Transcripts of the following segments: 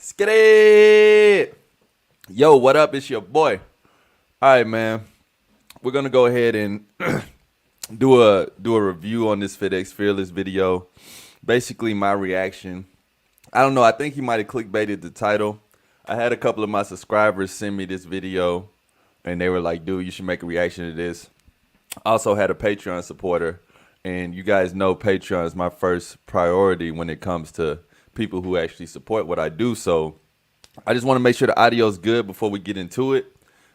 Skitty! Yo, what up? It's your boy. All right, man. We're gonna go ahead and do a review on this FitxFearless video. Basically, my reaction. I don't know. I think he might have clickbaited the title. I had a couple of my subscribers send me this video, and they were like, "Dude, you should make a reaction to this." I also had a Patreon supporter, and you guys know Patreon is my first priority when it comes to people who actually support what I do. So I just want to make sure the audio is good before we get into it.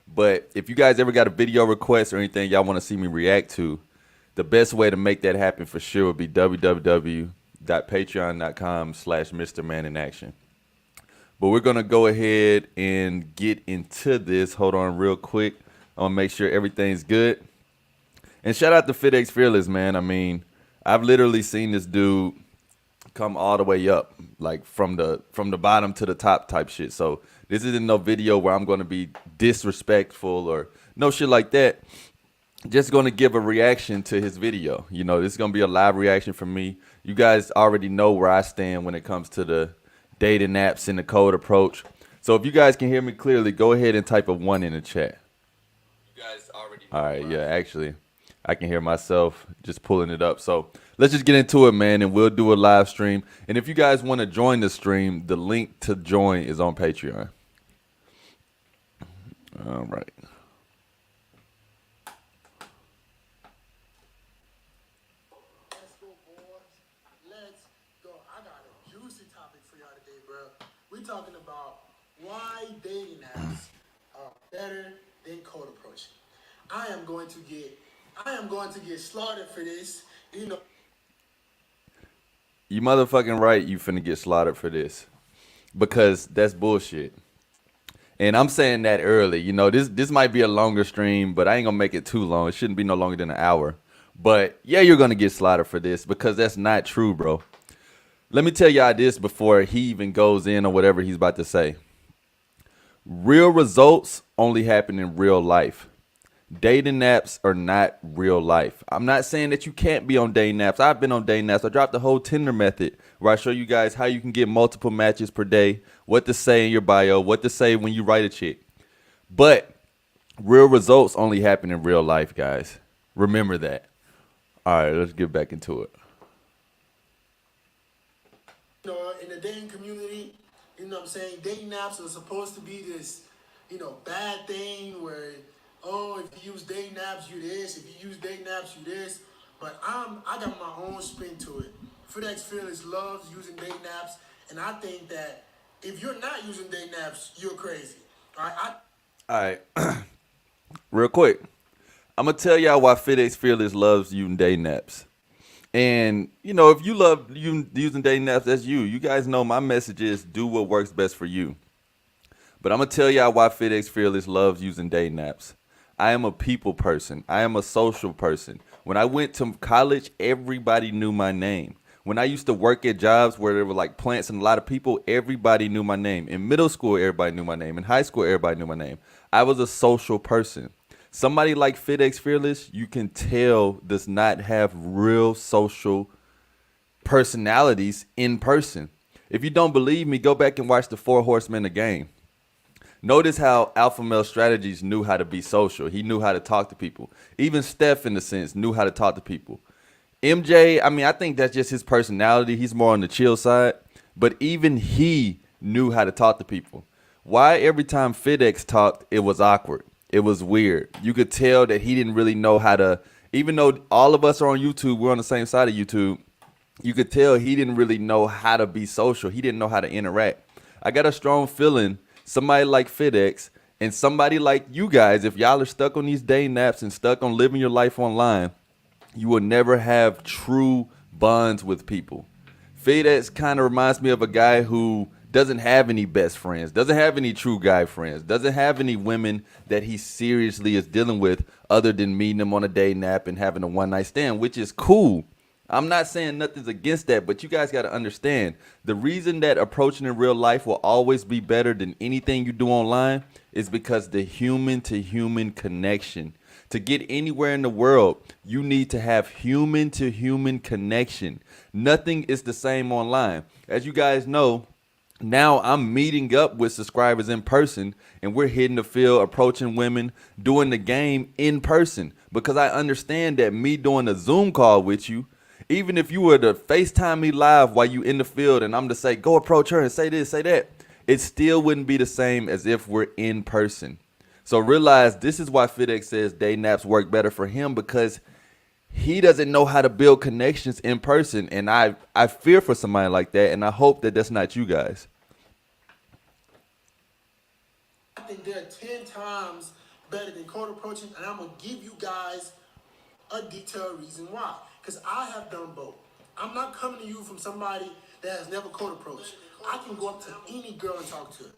But if you guys ever got a video request or anything y'all want to see me react to, the best way to make that happen for sure would be www.patreon.com/MrManInAction. But we're going to go ahead and get into this. Hold on real quick. I want to make sure everything's good. And shout out to FitxFearless, man. I mean, I've literally seen this dude come all the way up, like from the bottom to the top type shit. So this isn't no video where I'm going to be disrespectful or no shit like that. Just going to give a reaction to his video. You know, this is going to be a live reaction from me. You guys already know where I stand when it comes to the dating apps and the code approach. So if you guys can hear me clearly, go ahead and type a 1 in the chat. You guys already know. All right, yeah, actually, I can hear myself just pulling it up. So let's just get into it, man, and we'll do a live stream. And if you guys want to join the stream, the link to join is on Patreon. All right. Let's go, boys. Let's go. I got a juicy topic for y'all today, bro. We're talking about why dating apps are better than code approaching. I am going to get slaughtered for this. You know. You motherfucking right, you finna get slaughtered for this. Because that's bullshit. And I'm saying that early. You know, this might be a longer stream, but I ain't gonna make it too long. It shouldn't be no longer than an hour. But yeah, you're gonna get slaughtered for this because that's not true, bro. Let me tell y'all this before he even goes in or whatever he's about to say. Real results only happen in real life. Dating apps are not real life. I'm not saying that you can't be on dating apps. I've been on dating apps. I dropped the whole Tinder method where I show you guys how you can get multiple matches per day, what to say in your bio, what to say when you write a chick. But real results only happen in real life, guys. Remember that. All right, let's get back into it. You know, in the dating community, you know what I'm saying, dating apps are supposed to be this, bad thing where, oh, if you use dating apps, you this. If you use dating apps, you this. But I got my own spin to it. FitxFearless loves using dating apps, and I think that if you're not using dating apps, you're crazy. All right. All right. Real quick. I'm going to tell y'all why FitxFearless loves using dating apps. And, you know, if you love using dating apps, that's you. You guys know my message is do what works best for you. But I'm going to tell y'all why FitxFearless loves using dating apps. I am a people person. I am a social person. When I went to college, everybody knew my name. When I used to work at jobs where there were like plants and a lot of people, everybody knew my name. In middle school, everybody knew my name. In high school, everybody knew my name. I was a social person. Somebody like FitxFearless, you can tell, does not have real social personalities in person. If you don't believe me, go back and watch the 4 Horsemen of Game. Notice how Alpha Male Strategies knew how to be social. He knew how to talk to people. Even Steph, in a sense, knew how to talk to people. MJ, I mean, I think that's just his personality. He's more on the chill side. But even he knew how to talk to people. Why every time FitX talked, it was awkward? It was weird. You could tell that he didn't really know how to, even though all of us are on YouTube, we're on the same side of YouTube, you could tell he didn't really know how to be social. He didn't know how to interact. I got a strong feeling somebody like FitX and somebody like you guys, if y'all are stuck on these dating apps and stuck on living your life online, you will never have true bonds with people. FitX kind of reminds me of a guy who doesn't have any best friends, doesn't have any true guy friends, doesn't have any women that he seriously is dealing with other than meeting them on a dating app and having a one-night stand, which is cool. I'm not saying nothing's against that, but you guys got to understand the reason that approaching in real life will always be better than anything you do online is because the human to human connection. To get anywhere in the world, you need to have human to human connection. Nothing is the same online. As you guys know, Now I'm meeting up with subscribers in person and we're hitting the field, approaching women, doing the game in person because I understand that me doing a Zoom call with you, even if you were to FaceTime me live while you in the field and I'm to say, go approach her and say this, say that, it still wouldn't be the same as if we're in person. So realize this is why FitX says day naps work better for him because he doesn't know how to build connections in person. And I fear for somebody like that. And I hope that that's not you guys. I think they're 10 times better than cold approaching, and I'm gonna give you guys a detailed reason why. Because I have done both. I'm not coming to you from somebody that has never cold approached. I can go up to any girl and talk to her.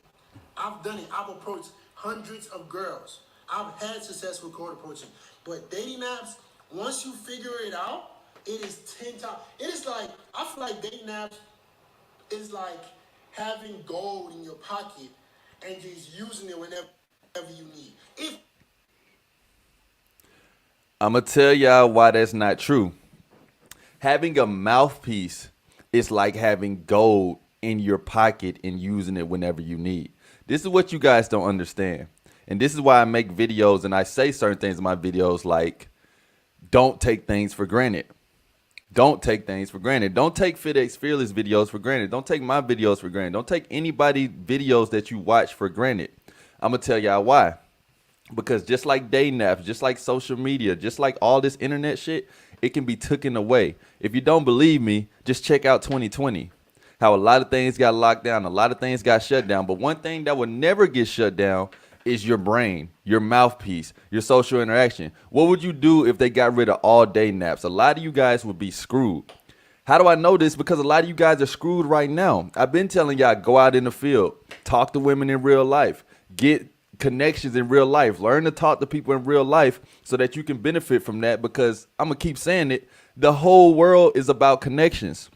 I've done it. I've approached hundreds of girls. I've had success with cold approaching. But dating apps, once you figure it out, it is 10 times. It is like, I feel like dating apps is like having gold in your pocket and just using it whenever you need. If I'm going to tell y'all why that's not true. Having a mouthpiece is like having gold in your pocket and using it whenever you need. This is what you guys don't understand. And this is why I make videos and I say certain things in my videos like, don't take things for granted. Don't take things for granted. Don't take FitxFearless videos for granted. Don't take my videos for granted. Don't take anybody videos that you watch for granted. I'm going to tell y'all why. Because just like day naps, just like social media, just like all this internet shit, it can be taken away. If you don't believe me, just check out 2020. How a lot of things got locked down, a lot of things got shut down. But one thing that will never get shut down is your brain, your mouthpiece, your social interaction. What would you do if they got rid of all day naps? A lot of you guys would be screwed. How do I know this? Because a lot of you guys are screwed right now. I've been telling y'all, go out in the field, talk to women in real life, get connections in real life, learn to talk to people in real life so that you can benefit from that. Because I'm going to keep saying it, the whole world is about connections.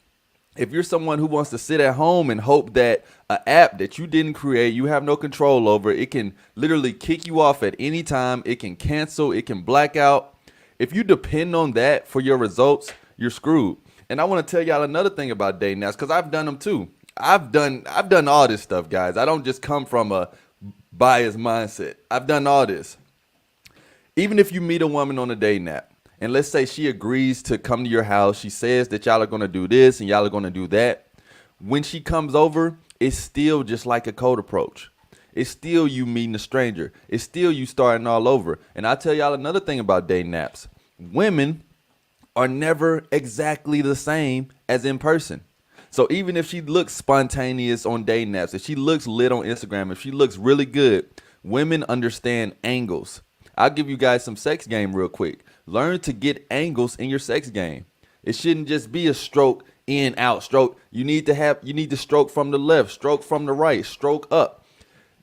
If you're someone who wants to sit at home and hope that an app that you didn't create, you have no control over, it can literally kick you off at any time, it can cancel, it can black out. If you depend on that for your results, you're screwed. And I want to tell y'all another thing about dating apps because I've done them too. I've done all this stuff, guys. I don't just come from a biased mindset. I've done all this. Even if you meet a woman on a dating app, and let's say she agrees to come to your house, she says that y'all are going to do this and y'all are going to do that. When she comes over, it's still just like a cold approach. It's still you meeting a stranger. It's still you starting all over. And I'll tell y'all another thing about dating apps. Women are never exactly the same as in person. So even if she looks spontaneous on dating apps, if she looks lit on Instagram, if she looks really good, women understand angles. I'll give you guys some sex game real quick. Learn to get angles in your sex game. It shouldn't just be a stroke in, out, stroke. You need to stroke from the left, stroke from the right, stroke up.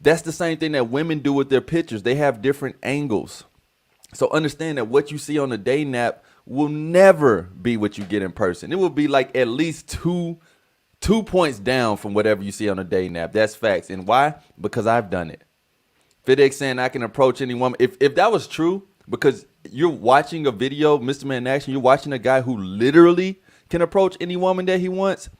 That's the same thing that women do with their pictures. They have different angles. So understand that what you see on the dating app will never be what you get in person. It will be like at least two points down from whatever you see on a dating app. That's facts. And why? Because I've done it. FitX saying I can approach any woman. If that was true, because you're watching a video, Mr. Man in Action, you're watching a guy who literally can approach any woman that he wants.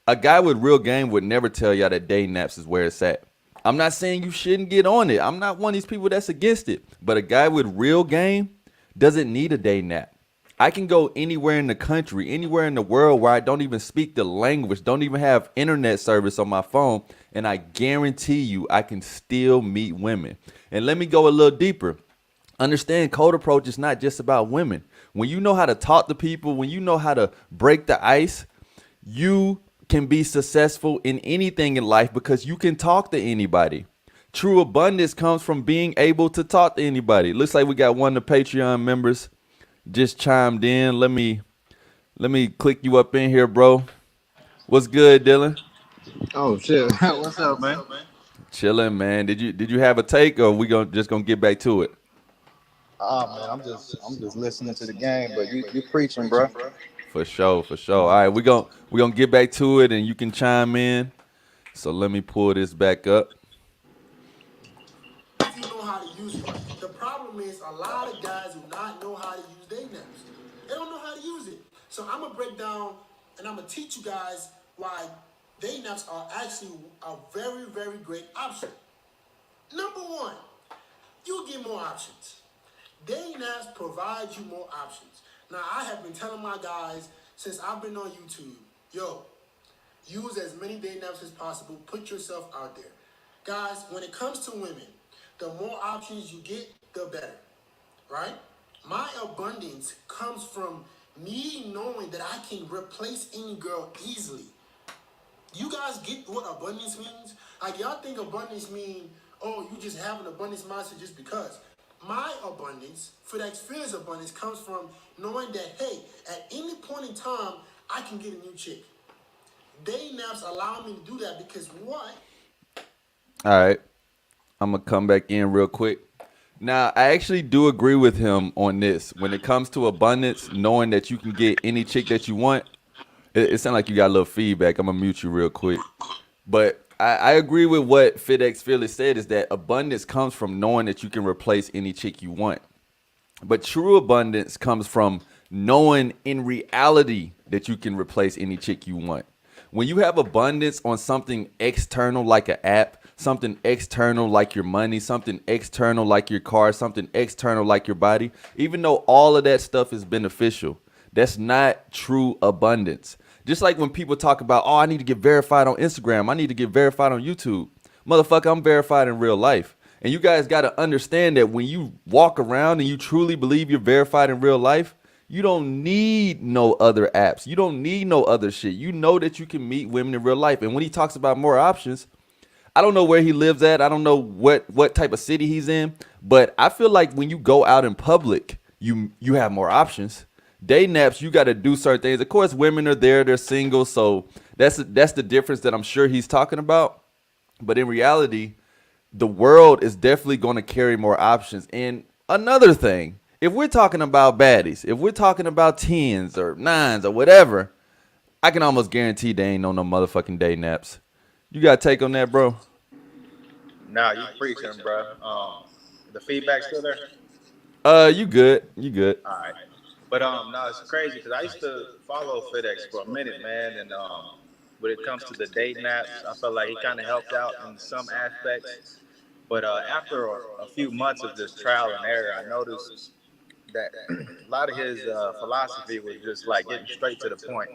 A guy with real game would never tell y'all that dating apps is where it's at. I'm not saying you shouldn't get on it. I'm not one of these people that's against it. But a guy with real game doesn't need a dating app. I can go anywhere in the country, anywhere in the world where I don't even speak the language, don't even have internet service on my phone, and I guarantee you I can still meet women. And let me go a little deeper. Understand cold approach is not just about women. When you know how to talk to people, when you know how to break the ice, you can be successful in anything in life because you can talk to anybody. True abundance comes from being able to talk to anybody. Looks like we got one of the Patreon members just chimed in. Let me click you up in here, bro. What's good, Dylan? Oh shit! What's up, man? Chilling, man. Did you have a take, or we gonna get back to it? Oh man, I'm just listening to the game, but you preaching, bro. For sure, for sure. All right, we gonna get back to it, and you can chime in. So let me pull this back up. if you know how to use it. The problem is a lot of guys do not know how to use dating apps. They don't know how to use it. So I'm gonna break down and I'm gonna teach you guys why day naps are actually a very, very great option. Number one, you get more options. Day naps provide you more options. Now, I have been telling my guys since I've been on YouTube, yo, use as many day naps as possible. Put yourself out there. Guys, when it comes to women, the more options you get, the better, right? My abundance comes from me knowing that I can replace any girl easily. You guys get what abundance means? Like, y'all think abundance mean, oh, you just have an abundance mindset just because. My abundance, FitxFearless abundance, comes from knowing that, hey, at any point in time, I can get a new chick. Day naps allow me to do that because what? All right, I'm gonna come back in real quick. Now, I actually do agree with him on this. When it comes to abundance, knowing that you can get any chick that you want, it sounds like you got a little feedback. I'm gonna mute you real quick. But I agree with what FitxFearless said, is that abundance comes from knowing that you can replace any chick you want. But true abundance comes from knowing in reality that you can replace any chick you want. When you have abundance on something external like an app, something external like your money, something external like your car, something external like your body, even though all of that stuff is beneficial, that's not true abundance. Just like when people talk about, oh, I need to get verified on Instagram, I need to get verified on YouTube. Motherfucker, I'm verified in real life. And you guys got to understand that when you walk around and you truly believe you're verified in real life, you don't need no other apps. You don't need no other shit. You know that you can meet women in real life. And when he talks about more options, I don't know where he lives at. I don't know what type of city he's in. But I feel like when you go out in public, you have more options. Day naps, you got to do certain things. Of course, women are there. They're single. So that's the difference that I'm sure he's talking about. But in reality, the world is definitely going to carry more options. And another thing, if we're talking about baddies, if we're talking about 10s or 9s or whatever, I can almost guarantee they ain't on no motherfucking day naps. You got to take on that, bro? Nah, you preaching, bro. The feedback still there? You good. You good. All right. But no, it's crazy because I used to follow FitX for a minute, man, and when it comes to the date naps, I felt like he kind of helped out in some aspects. But after a few months of this trial and error, I noticed that a lot of his philosophy was just like getting straight to the point.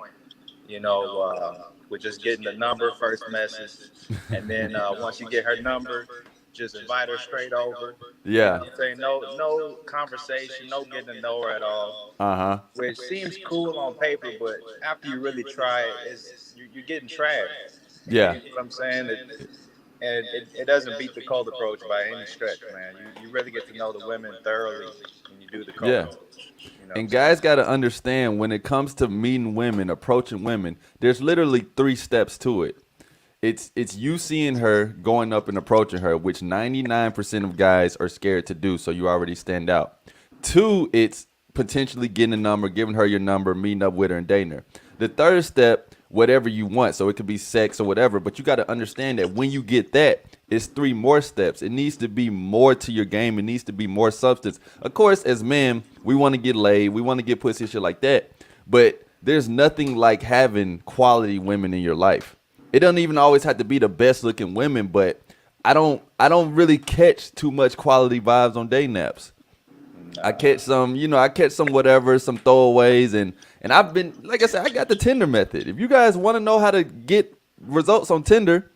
With just getting the number first message, and then once you get her number, just invite her straight over. Yeah. Say no conversation, no getting to know her at all. Which seems cool on paper, but after you really try it, you're getting trashed. Yeah. You know what I'm saying? It doesn't beat the cold approach by any stretch, man. You really get to know the women thoroughly when you do the cold approach. And guys got to understand, when it comes to meeting women, approaching women, there's literally 3 steps to it. It's you seeing her, going up and approaching her, which 99% of guys are scared to do, so you already stand out. 2, it's potentially getting a number, giving her your number, meeting up with her and dating her. The 3rd step, whatever you want, so it could be sex or whatever, but you got to understand that when you get that, it's 3 more steps. It needs to be more to your game. It needs to be more substance. Of course, as men, we want to get laid. We want to get pussy, shit like that. But there's nothing like having quality women in your life. It doesn't even always have to be the best looking women, but I don't really catch too much quality vibes on day naps. I catch some, whatever, some throwaways, and I've been, like I said, I got the Tinder method. If you guys want to know how to get results on Tinder,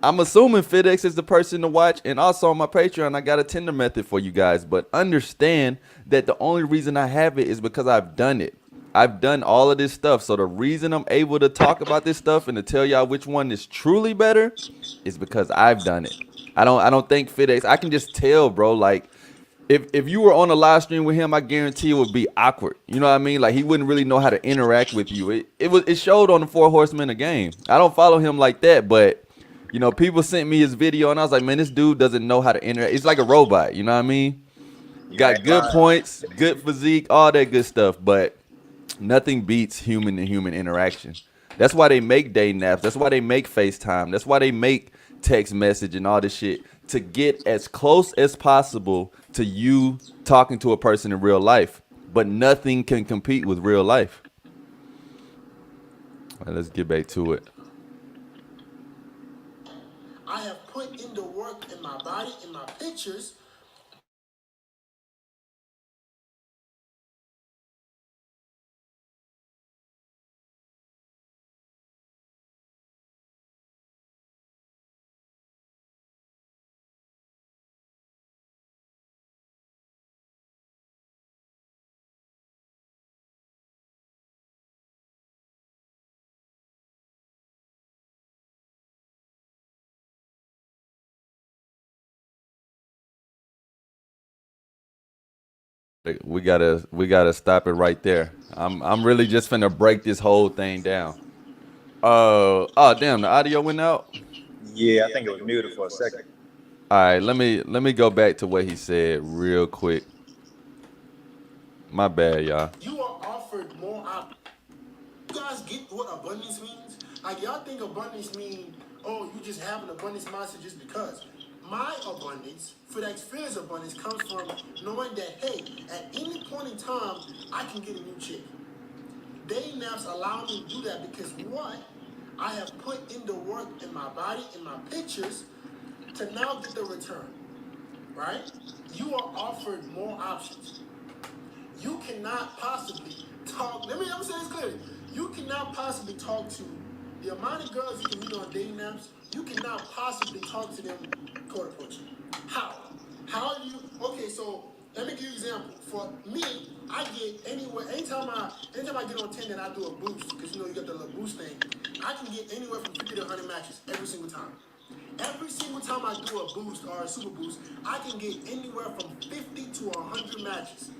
I'm assuming FitX is the person to watch, and also on my Patreon, I got a Tinder method for you guys. But understand that the only reason I have it is because I've done it. I've done all of this stuff. So the reason I'm able to talk about this stuff and to tell y'all which one is truly better is because I've done it. I don't think FitX, I can just tell, bro, like, if you were on a live stream with him, I guarantee it would be awkward. You know what I mean? Like, he wouldn't really know how to interact with you. It showed on the 4 Horsemen of Game. I don't follow him like that, but people sent me his video, and I was like, man, this dude doesn't know how to interact. It's like a robot. You know what I mean? Got good points, good physique, all that good stuff, but nothing beats human to human interaction. That's why they make day naps. That's why they make FaceTime. That's why they make text message and all this shit, to get as close as possible to you talking to a person in real life. But nothing can compete with real life. All right, let's get back to it. I have put in the work in my body, in my pictures. We gotta stop it right there. I'm really just finna break this whole thing down. Oh damn, the audio went out. Yeah, I think it was muted for a second. All right, let me go back to what he said real quick. My bad, y'all. You are offered more options. You guys get what abundance means? Like y'all think abundance mean, oh, you just have an abundance mindset just because. My abundance, FitxFearless abundance, comes from knowing that, hey, at any point in time, I can get a new chick. Day naps allow me to do that because what? I have put in the work in my body, in my pictures, to now get the return. Right? You are offered more options. You cannot possibly talk. I'm saying this clearly. You cannot possibly talk to the amount of girls you can meet on dating apps. You cannot possibly talk to them cold approaching. How? How do you? Okay, so let me give you an example. For me, I get anywhere. Anytime I get on Tinder and I do a boost, because you got the little boost thing. I can get anywhere from 50 to 100 matches every single time. Every single time I do a boost or a super boost, I can get anywhere from 50 to 100 matches.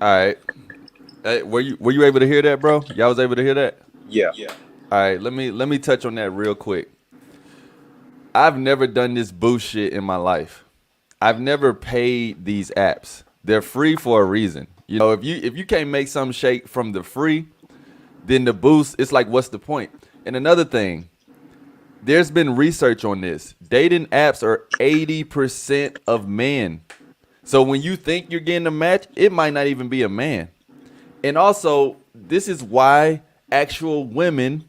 All right. Hey, were you able to hear that, bro? Y'all was able to hear that? Yeah. All right, let me touch on that real quick. I've never done this boost shit in my life. I've never paid these apps. They're free for a reason. If you can't make something shake from the free, then the boost, it's like, what's the point? And another thing, there's been research on this. Dating apps are 80% of men. So when you think you're getting a match, it might not even be a man. And also, this is why actual women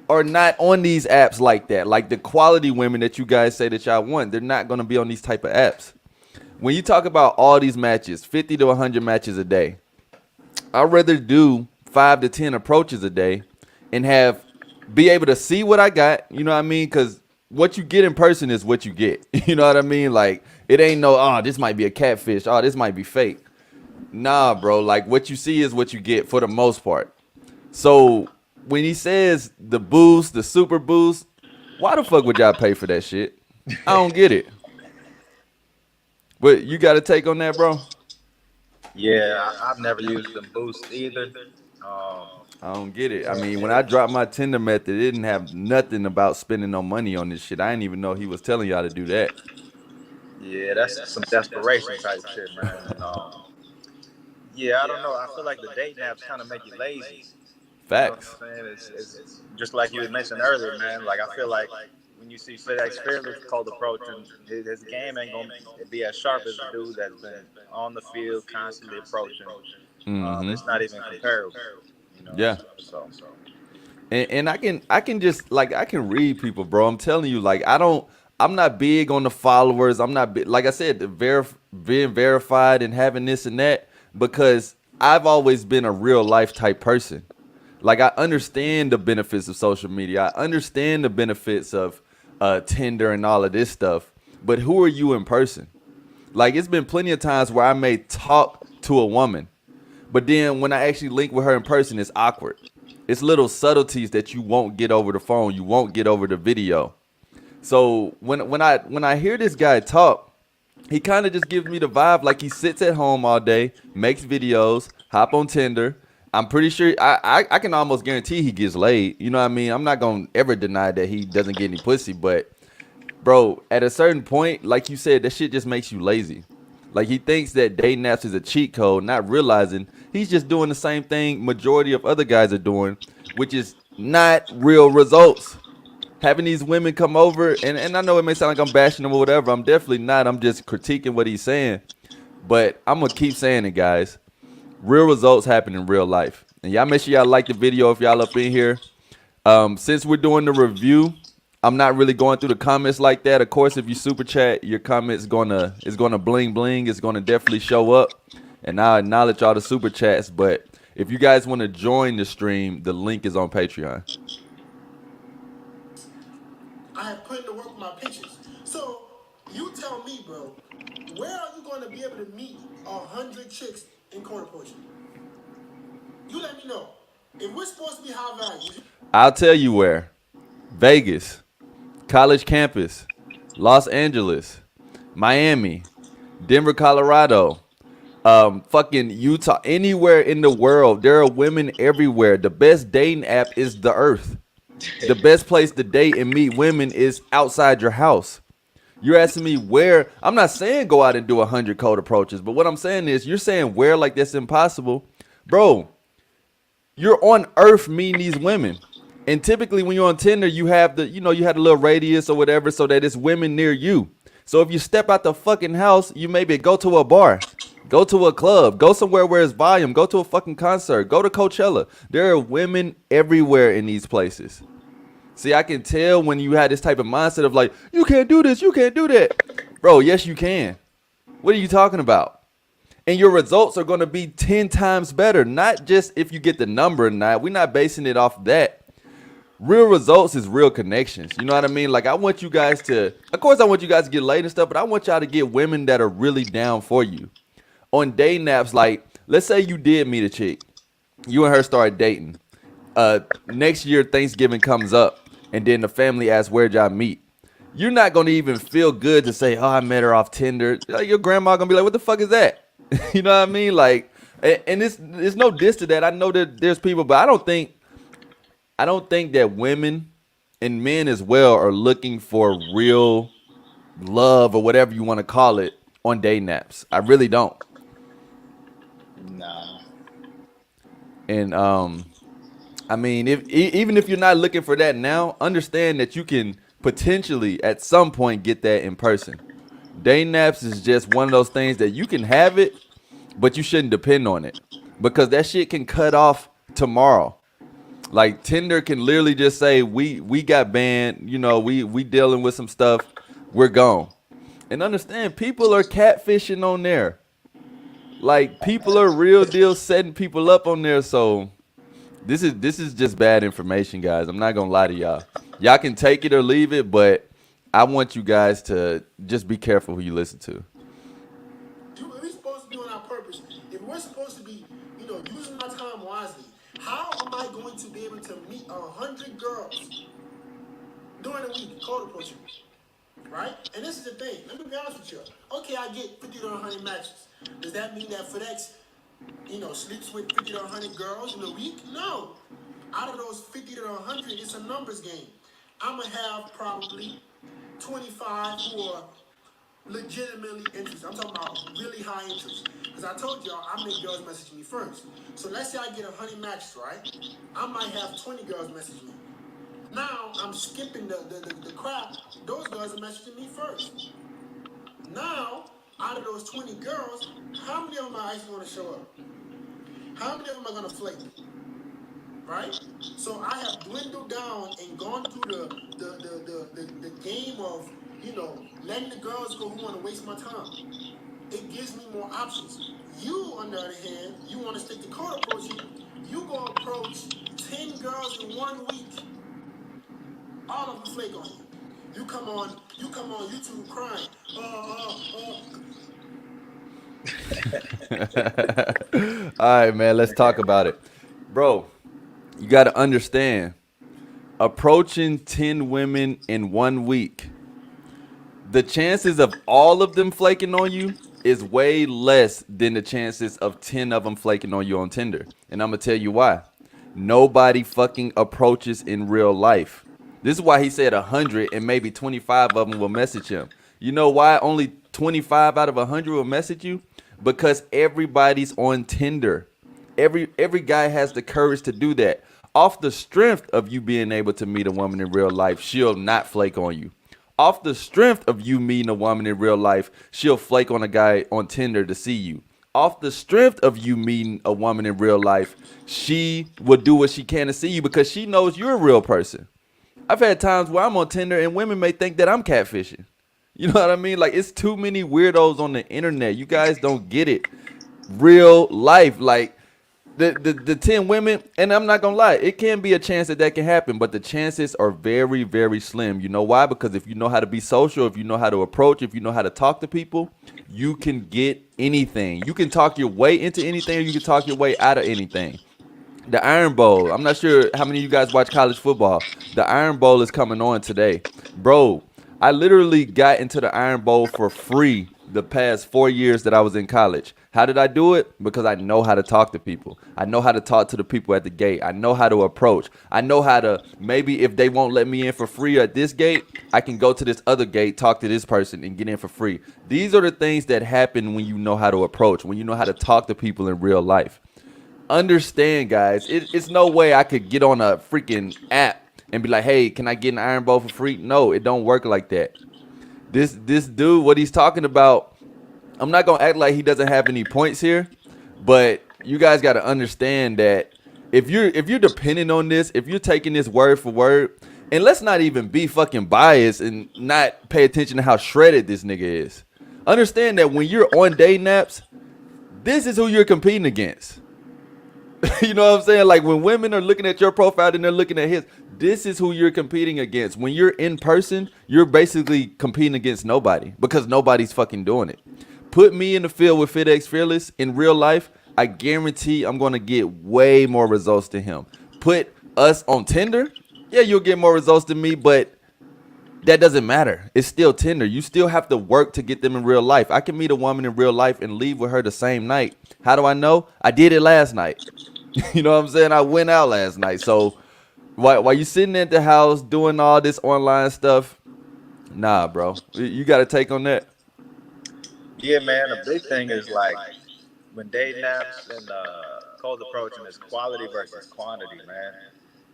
are not on these apps like that. Like the quality women that you guys say that y'all want, they're not going to be on these type of apps. When you talk about all these matches, 50 to 100 matches a day, I'd rather do 5 to 10 approaches a day and be able to see what I got, you know what I mean? Because what you get in person is what you get. You know what I mean? Like, it ain't no, oh, this might be a catfish. Oh, this might be fake. Nah, bro. Like, what you see is what you get for the most part. So when he says the boost, the super boost, why the fuck would y'all pay for that shit? I don't get it. But you got a take on that, bro? Yeah, I've never used the boost either. I don't get it. I mean, when I dropped my Tinder method, it didn't have nothing about spending no money on this shit. I didn't even know he was telling y'all to do that. Yeah, that's some desperation type shit, man. And, yeah, I don't know. I feel like the dating apps kind of make you lazy. Facts. You know what I'm saying? It's just like you had mentioned earlier, man. Like, I feel like when you see FitxFearless cold approaching, his game ain't going to be as sharp as a dude that's been on the field constantly approaching. It's not even comparable. Yeah. So. And I can just like I can read people, bro. I'm telling you, like I'm not big on the followers. I'm not big, like I said, being verified and having this and that because I've always been a real life type person. Like I understand the benefits of social media. I understand the benefits of Tinder and all of this stuff. But who are you in person? Like it's been plenty of times where I may talk to a woman, but then when I actually link with her in person, it's awkward. It's little subtleties that you won't get over the phone. You won't get over the video. So when I hear this guy talk, he kind of just gives me the vibe like he sits at home all day, makes videos, hop on Tinder. I'm pretty sure I can almost guarantee he gets laid. You know what I mean? I'm not gonna ever deny that he doesn't get any pussy, but bro, at a certain point, like you said, that shit just makes you lazy. Like he thinks that dating apps is a cheat code, not realizing he's just doing the same thing majority of other guys are doing, which is not real results. Having these women come over, and I know it may sound like I'm bashing them or whatever. I'm definitely not. I'm just critiquing what he's saying. But I'm going to keep saying it, guys. Real results happen in real life. And y'all make sure y'all like the video if y'all up in here. Since we're doing the review I'm not really going through the comments like that. Of course, if you super chat, your comments is gonna bling bling. It's gonna definitely show up, and I acknowledge all the super chats. But if you guys want to join the stream, the link is on Patreon. I have put in the work with my pictures. So you tell me, bro, where are you going to be able to meet 100 chicks in corner poaching? You let me know. If we're supposed to be high value, I'll tell you where: Vegas, college campus, Los Angeles, Miami, Denver, Colorado, fucking Utah, anywhere in the world. There are women everywhere. The best dating app is the Earth. The best place to date and meet women is outside your house. You're asking me where. I'm not saying go out and do 100 cold approaches, but what I'm saying is you're saying where like that's impossible. Bro, you're on Earth meeting these women. And typically when you're on Tinder, you have you had a little radius or whatever so that it's women near you. So if you step out the fucking house, you maybe go to a bar, go to a club, go somewhere where it's volume, go to a fucking concert, go to Coachella. There are women everywhere in these places. See, I can tell when you had this type of mindset of like, you can't do this, you can't do that. Bro, yes, you can. What are you talking about? And your results are going to be 10 times better. Not just if you get the number or not. We're not basing it off that. Real results is real connections. You know what I mean? Like, I want you guys to, of course, I want you guys to get laid and stuff, but I want y'all to get women that are really down for you. On dating apps, like, let's say you did meet a chick. You and her start dating. Next year, Thanksgiving comes up. And then the family asks, where'd y'all meet? You're not going to even feel good to say, oh, I met her off Tinder. Like, your grandma going to be like, what the fuck is that? You know what I mean? Like, and it's no diss to that. I know that there's people, but I don't think that women and men as well are looking for real love or whatever you want to call it on dating apps. I really don't. Nah. And, I mean, even if you're not looking for that now, understand that you can potentially at some point get that in person. Dating apps is just one of those things that you can have it, but you shouldn't depend on it because that shit can cut off tomorrow. Like Tinder can literally just say we got banned, we dealing with some stuff, we're gone. And understand, people are catfishing on there. Like people are real deal setting people up on there, so. This is just bad information, guys. I'm not gonna lie to y'all. Y'all can take it or leave it, but I want you guys to just be careful who you listen to. we're supposed to be on our purpose. If we're supposed to be, using my time wisely, how am I going to be able to meet 100 girls during a week cold approaching? Right? And this is the thing. Let me be honest with you. Okay, I get 50 to 100 matches. Does that mean that FitX sleeps with 50 to 100 girls in a week? No. Out of those 50 to 100, it's a numbers game. I'm going to have probably 25 who are legitimately interested. I'm talking about really high interest. Because I told y'all, I make girls message me first. So let's say I get 100 matches, right? I might have 20 girls message me. Now, I'm skipping the crap. Those girls are messaging me first. Now, out of those 20 girls, how many of them are actually going to show up? How many of them are going to flake? Right? So I have dwindled down and gone through the game of, letting the girls go who want to waste my time. It gives me more options. You, on the other hand, you want to stick to cold approaching. You go approach 10 girls in 1 week. All of them flake on you. You come on YouTube crying. All right, man, let's talk about it. Bro, you got to understand, approaching 10 women in 1 week, the chances of all of them flaking on you is way less than the chances of 10 of them flaking on you on Tinder. And I'm going to tell you why. Nobody fucking approaches in real life. This is why he said 100 and maybe 25 of them will message him. You know why only 25 out of 100 will message you? Because everybody's on Tinder. Every guy has the courage to do that. Off the strength of you being able to meet a woman in real life, she'll not flake on you. Off the strength of you meeting a woman in real life, she'll flake on a guy on Tinder to see you. Off the strength of you meeting a woman in real life, she will do what she can to see you because she knows you're a real person. I've had times where I'm on Tinder and women may think that I'm catfishing. You know what I mean? Like, it's too many weirdos on the internet. You guys don't get it. Real life, like the 10 women, and I'm not gonna lie, it can be a chance that can happen, but the chances are very, very slim. You know why? Because if you know how to be social, if you know how to approach, if you know how to talk to people, you can get anything. You can talk your way into anything, or you can talk your way out of anything. The Iron Bowl. I'm not sure how many of you guys watch college football. The Iron Bowl is coming on today. Bro, I literally got into the Iron Bowl for free the past 4 years that I was in college. How did I do it? Because I know how to talk to people. I know how to talk to the people at the gate. I know how to approach. I know how to, maybe if they won't let me in for free at this gate, I can go to this other gate, talk to this person, and get in for free. These are the things that happen when you know how to approach, when you know how to talk to people in real life. Understand, guys, it's no way I could get on a freaking app and be like, hey, can I get an Iron Bowl for free? No, it don't work like that. This dude, what he's talking about, I'm not gonna act like he doesn't have any points here, but you guys got to understand that if you're depending on this, if you're taking this word for word, and let's not even be fucking biased and not pay attention to how shredded this nigga is. Understand that when you're on dating apps, this is who you're competing against. You know what I'm saying? Like, when women are looking at your profile and they're looking at his, this is who you're competing against. When you're in person, you're basically competing against nobody because nobody's fucking doing it. Put me in the field with FitxFearless in real life, I guarantee I'm going to get way more results than him. Put us on Tinder, yeah, you'll get more results than me, but that doesn't matter. It's still Tinder. You still have to work to get them in real life. I can meet a woman in real life and leave with her the same night. How do I know? I did it last night. You know what I'm saying? I went out last night. So while you sitting at the house doing all this online stuff, nah, bro. You got to take on that. Yeah, man. The big thing is like when dating apps and cold approaching is quality versus quantity, man.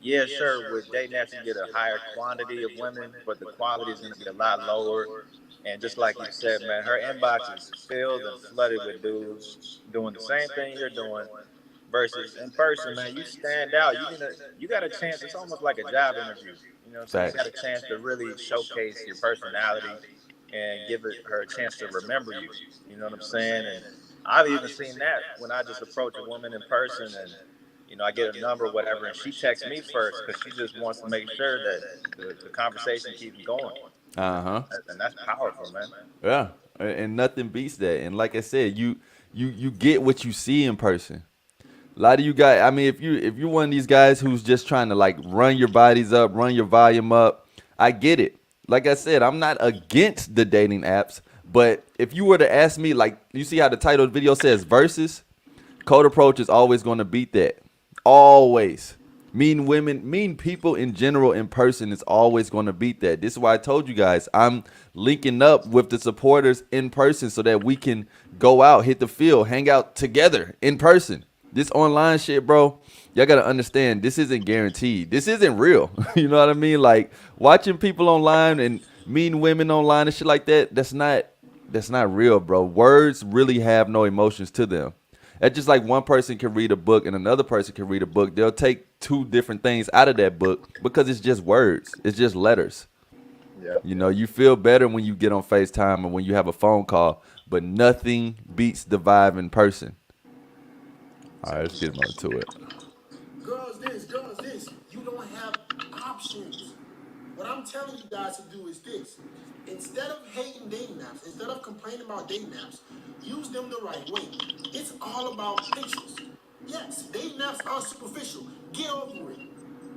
Yeah, sure. With dating apps, you get a higher quantity of women, but the quality is going to be a lot lower. And just like you said, man, her inbox is filled and flooded with dudes doing the same thing you're doing. Versus in person, man, you stand out. You got a chance. It's almost like a job interview. You know what I'm saying? You got a chance to really showcase your personality and give her a chance to remember you. You know what I'm saying? And I've even seen that when I just approach a woman in person and I get a number or whatever, and she texts me first because she just wants to make sure that the conversation keeps going. Uh-huh. And that's powerful, man. Yeah, and nothing beats that. And like I said, you get what you see in person. A lot of you guys, I mean, if you're one of these guys who's just trying to like run your bodies up, run your volume up, I get it. Like I said, I'm not against the dating apps, but if you were to ask me, like, you see how the title of the video says versus, cold approach is always going to beat that. Always. Mean people in general in person is always going to beat that. This is why I told you guys I'm linking up with the supporters in person so that we can go out, hit the field, hang out together in person. This online shit, bro, y'all got to understand, this isn't guaranteed. This isn't real. You know what I mean? Like, watching people online and meeting women online and shit like that, that's not real, bro. Words really have no emotions to them. That's just like one person can read a book and another person can read a book. They'll take two different things out of that book because it's just words. It's just letters. Yeah. You feel better when you get on FaceTime or when you have a phone call, but nothing beats the vibe in person. All right, let's get on to it. Girls this. You don't have options. What I'm telling you guys to do is this. Instead of hating dating apps, instead of complaining about dating apps, use them the right way. It's all about pictures. Yes, dating apps are superficial. Get over it.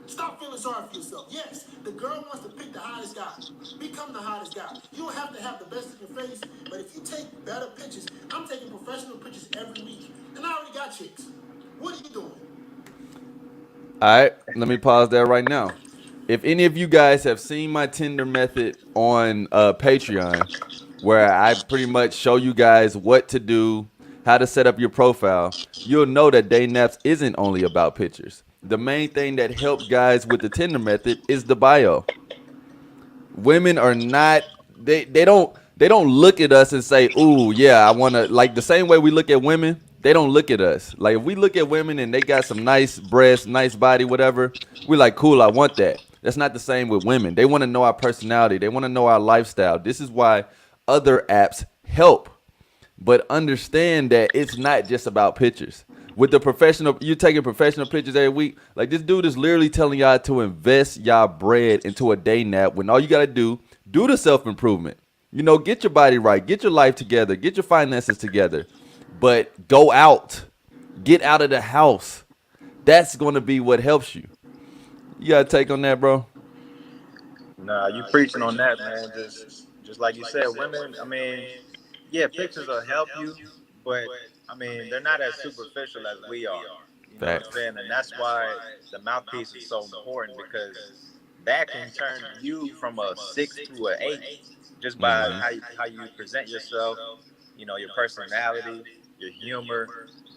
Stop feeling sorry for yourself. Yes, the girl wants to pick the hottest guy. Become the hottest guy. You don't have to have the best in your face, but if you take better pictures, I'm taking professional pictures every week, and I already got chicks. What are you doing? All right, let me pause there right now. If any of you guys have seen my Tinder method on Patreon, where I pretty much show you guys what to do, how to set up your profile, you'll know that dating apps isn't only about pictures. The main thing that helps guys with the Tinder method is the bio. Women are not, they don't look at us and say, ooh, yeah, I want to, like the same way we look at women, they don't look at us. Like if we look at women and they got some nice breasts, nice body, whatever, we're like, cool, I want that. That's not the same with women. They want to know our personality. They want to know our lifestyle. This is why other apps help. But understand that it's not just about pictures. With the professional, you're taking professional pictures every week. Like this dude is literally telling y'all to invest y'all bread into a day nap when all you got to do the self-improvement. You know, get your body right, get your life together, get your finances together. But go out, get out of the house. That's going to be what helps you. You got to take on that, bro? Nah, you preaching on that, man. Just like you said, women. I mean, yeah, pictures will help you, but I mean, they're not as superficial as we are. You know what I'm saying? And that's why the mouthpiece is so important, because that can turn you from a 6 to an 8 just by how you present yourself. You know, your personality, your humor,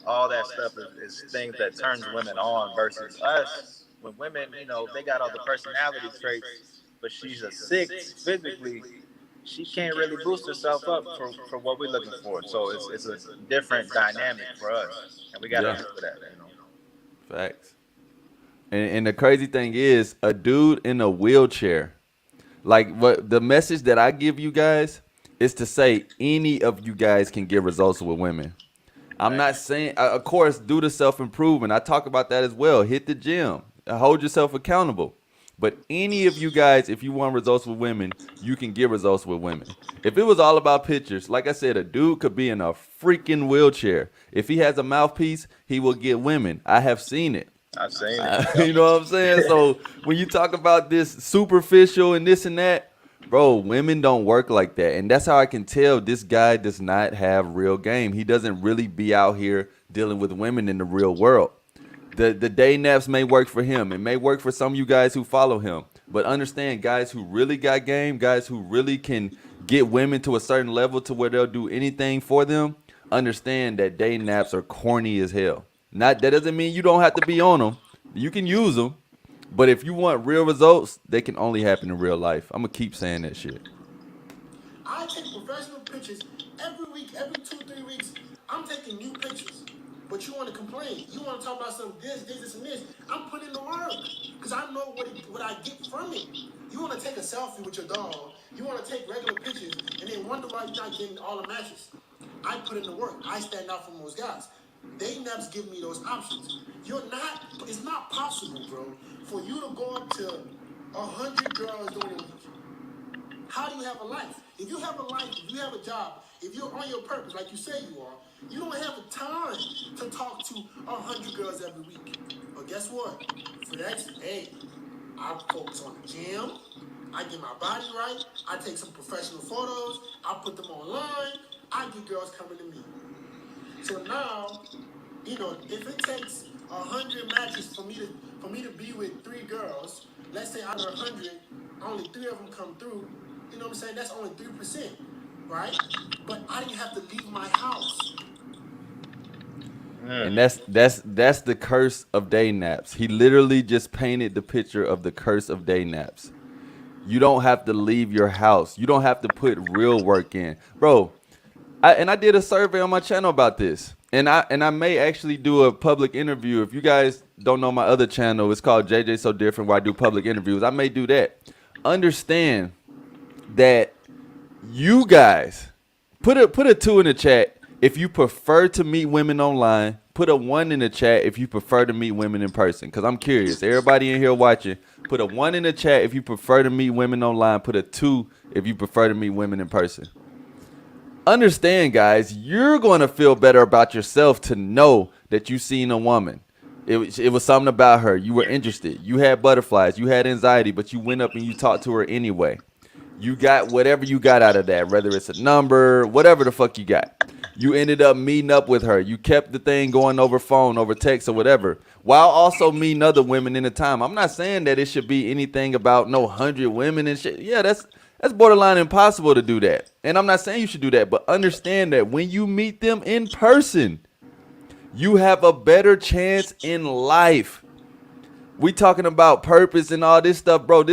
all that stuff is things that turns women on. Versus us, when women, you know, they got all the personality traits, but she's a 6 physically, she can't really boost herself up for what we're looking for. So it's a different dynamic for us, and we got to look for that. You know, Facts. And the crazy thing is, a dude in a wheelchair, like what the message that I give you guys is to say any of you guys can get results with women. I'm not saying, of course, do the self-improvement. I talk about that as well. Hit the gym. Hold yourself accountable. But any of you guys, if you want results with women, you can get results with women. If it was all about pictures, like I said, a dude could be in a freaking wheelchair. If he has a mouthpiece, he will get women. I have seen it. I've seen it. You know what I'm saying? So when you talk about this superficial and this and that, bro, women don't work like that. And that's how I can tell this guy does not have real game. He doesn't really be out here dealing with women in the real world. The day naps may work for him. It may work for some of you guys who follow him. But understand, guys who really got game, guys who really can get women to a certain level to where they'll do anything for them, understand that day naps are corny as hell. That doesn't mean you don't have to be on them. You can use them. But if you want real results, they can only happen in real life. I'm going to keep saying that shit. I take professional pictures every week, every 2-3 weeks. I'm taking new pictures. But you want to complain. You want to talk about some this, and this. I'm putting in the work because I know what I get from it. You want to take a selfie with your dog. You want to take regular pictures and then wonder why you're not getting all the matches. I put in the work. I stand out from those guys. They never give me those options. It's not possible, bro, for you to go up to 100 girls during a week. How do you have a life? If you have a life, if you have a job, if you're on your purpose, like you say you are, you don't have the time to talk to 100 girls every week. But guess what? For that, hey, I focus on the gym. I get my body right. I take some professional photos. I put them online. I get girls coming to me. So now, you know, if it takes 100 matches for me to be with 3 girls, let's say out of 100, only 3 of them come through. You know what I'm saying? That's only 3%, right? But I didn't have to leave my house. And that's the curse of day naps. He literally just painted the picture of the curse of day naps. You don't have to leave your house. You don't have to put real work in, bro. I did a survey on my channel about this, and I may actually do a public interview. If you guys don't know my other channel, it's called JJ So Different, where I do public interviews. I may do that. Understand that you guys put a 2 in the chat if you prefer to meet women online. Put a 1 in the chat if you prefer to meet women in person, because I'm curious. Everybody in here watching, put a 1 in the chat if you prefer to meet women online. Put a 2 if you prefer to meet women in person. Understand, guys, you're going to feel better about yourself to know that you seen a woman. It was something about her. You were interested. You had butterflies. You had anxiety, but you went up and you talked to her anyway. You got whatever you got out of that, whether it's a number, whatever the fuck you got. You ended up meeting up with her. You kept the thing going over phone, over text, or whatever, while also meeting other women in the time. I'm not saying that it should be anything about no 100 women and shit. Yeah, that's borderline impossible to do that. And I'm not saying you should do that, but understand that when you meet them in person, you have a better chance in life. We talking about purpose and all this stuff, bro.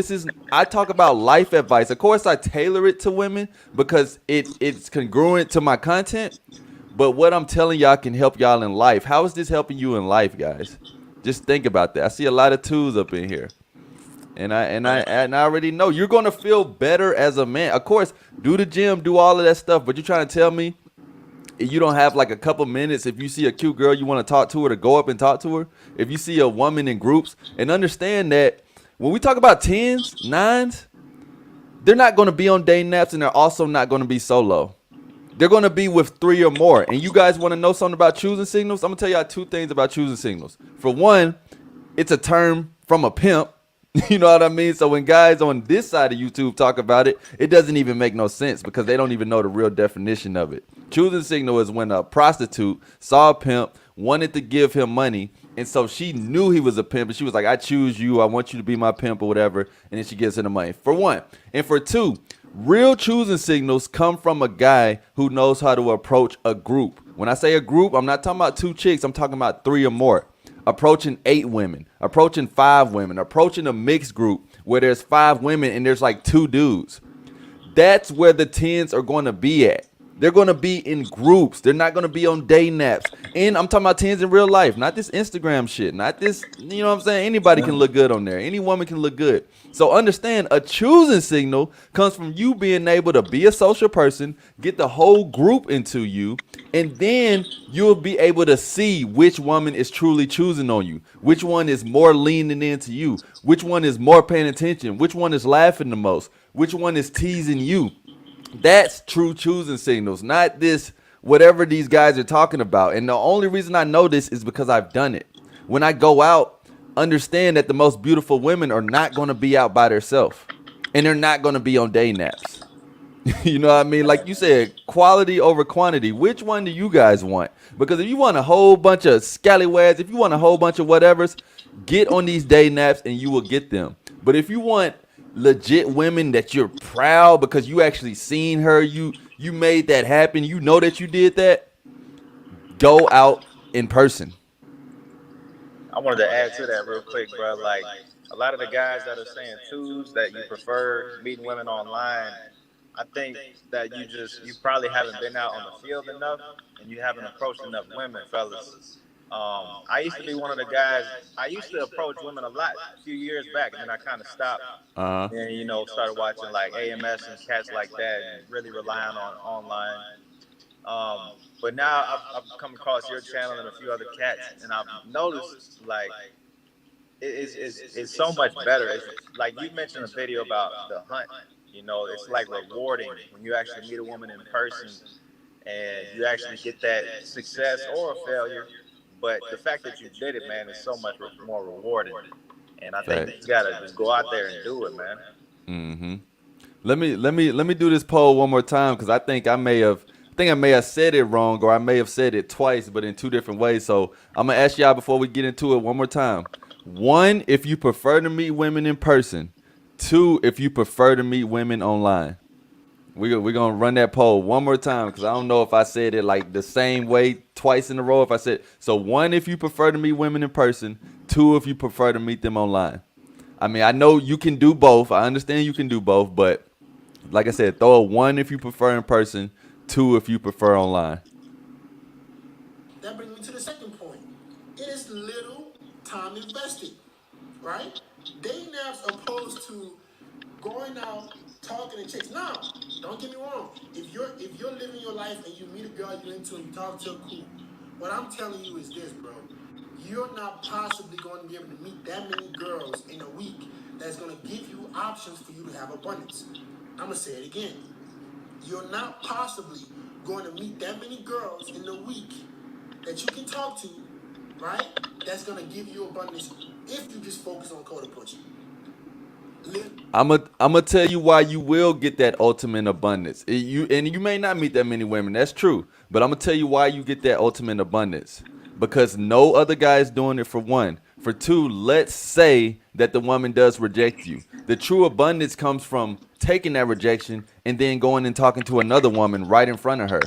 I talk about life advice. Of course, I tailor it to women because it's congruent to my content. But what I'm telling y'all can help y'all in life. How is this helping you in life, guys? Just think about that. I see a lot of twos up in here. And I already know you're gonna feel better as a man. Of course, do the gym, do all of that stuff, but you're trying to tell me you don't have like a couple minutes if you see a cute girl you want to talk to her to go up and talk to her. If you see a woman in groups, and understand that when we talk about 10s, 9s, they're not going to be on day naps, and they're also not going to be solo. They're going to be with 3 or more. And you guys want to know something about choosing signals? I'm going to tell y'all 2 things about choosing signals. For one, it's a term from a pimp. You know what I mean? So when guys on this side of YouTube talk about it, it doesn't even make no sense because they don't even know the real definition of it. Choosing signal is when a prostitute saw a pimp, wanted to give him money, and so she knew he was a pimp, and she was like, I choose you, I want you to be my pimp or whatever, and then she gives him the money, for one. And for 2, real choosing signals come from a guy who knows how to approach a group. When I say a group, I'm not talking about 2 chicks, I'm talking about 3 or more. Approaching 8 women, approaching 5 women, approaching a mixed group where there's 5 women and there's like 2 dudes. That's where the 10s are going to be at. They're going to be in groups. They're not going to be on day naps. And I'm talking about 10s in real life, not this Instagram shit, not this, you know what I'm saying? Anybody can look good on there. Any woman can look good. So understand, a choosing signal comes from you being able to be a social person, get the whole group into you, and then you'll be able to see which woman is truly choosing on you, which one is more leaning into you, which one is more paying attention, which one is laughing the most, which one is teasing you. That's true choosing signals, not this whatever these guys are talking about. And the only reason I know this is because I've done it. When I go out, understand that the most beautiful women are not going to be out by themselves, and they're not going to be on day naps. You know what I mean? Like you said, quality over quantity. Which one do you guys want? Because if you want a whole bunch of scallywags, if you want a whole bunch of whatevers, get on these day naps and you will get them. But if you want legit women that you're proud because you actually seen her, you made that happen, you know that you did that, go out in person. I wanted to add to that real quick, bro. Like a lot of the guys that are saying twos that you prefer meeting women online, I think that you probably haven't been out on the field enough and you haven't approached enough women, fellas. I used to be one of the guys. I used to approach women a lot a few years back, and then I kind of stopped. And started watching like AMS and cats like that, and really relying on online. But now I've come across your channel and a few other cats, and I've noticed like it's so much better. It's, like you mentioned a video about the hunt. It's like rewarding when you actually meet a woman in person and you actually get that success or a failure. But the fact that you did it, man, is so much more rewarding. And I think you gotta just go out there and do it, man. Mm-hmm. Let me do this poll one more time because I think I may have said it wrong, or I may have said it twice, but in 2 different ways. So I'm gonna ask y'all before we get into it one more time. 1, if you prefer to meet women in person. 2, if you prefer to meet women online. We're gonna run that poll one more time because I don't know if I said it like the same way twice in a row. If I said so, 1, if you prefer to meet women in person. 2, if you prefer to meet them online. I mean, I know you can do both. I understand you can do both, but like I said, throw a 1 if you prefer in person, 2 if you prefer online. That brings me to the second point. It is little time invested, right? Day naps opposed to going out talking to chicks. Now, don't get me wrong. If you're living your life and you meet a girl you're into and you talk to her, cool. What I'm telling you is this, bro. You're not possibly going to be able to meet that many girls in a week that's going to give you options for you to have abundance. I'm going to say it again. You're not possibly going to meet that many girls in a week that you can talk to, right? That's going to give you abundance if you just focus on cold approaching. I'm gonna tell you why you will get that ultimate abundance. You may not meet that many women. That's true. But I'm gonna tell you why you get that ultimate abundance. Because no other guy is doing it, for 1. For 2, let's say that the woman does reject you. The true abundance comes from taking that rejection and then going and talking to another woman right in front of her.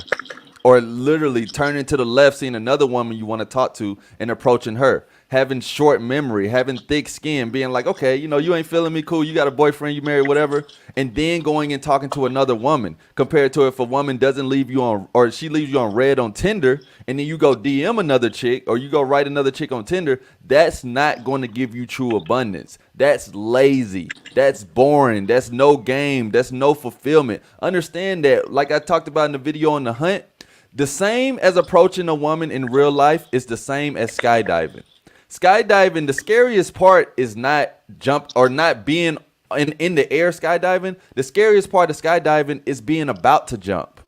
Or literally turning to the left, seeing another woman you want to talk to and approaching her. having short memory, having thick skin, being like, okay, you know, you ain't feeling me, cool, you got a boyfriend, you married, whatever, and then going and talking to another woman, compared to if a woman doesn't leave you on, or she leaves you on red on Tinder, and then you go DM another chick, or you go write another chick on Tinder, that's not going to give you true abundance. That's lazy. That's boring. That's no game. That's no fulfillment. Understand that, like I talked about in the video on the hunt, the same as approaching a woman in real life is the same as skydiving. Skydiving, the scariest part is not not being in the air skydiving. The scariest part of skydiving is being about to jump.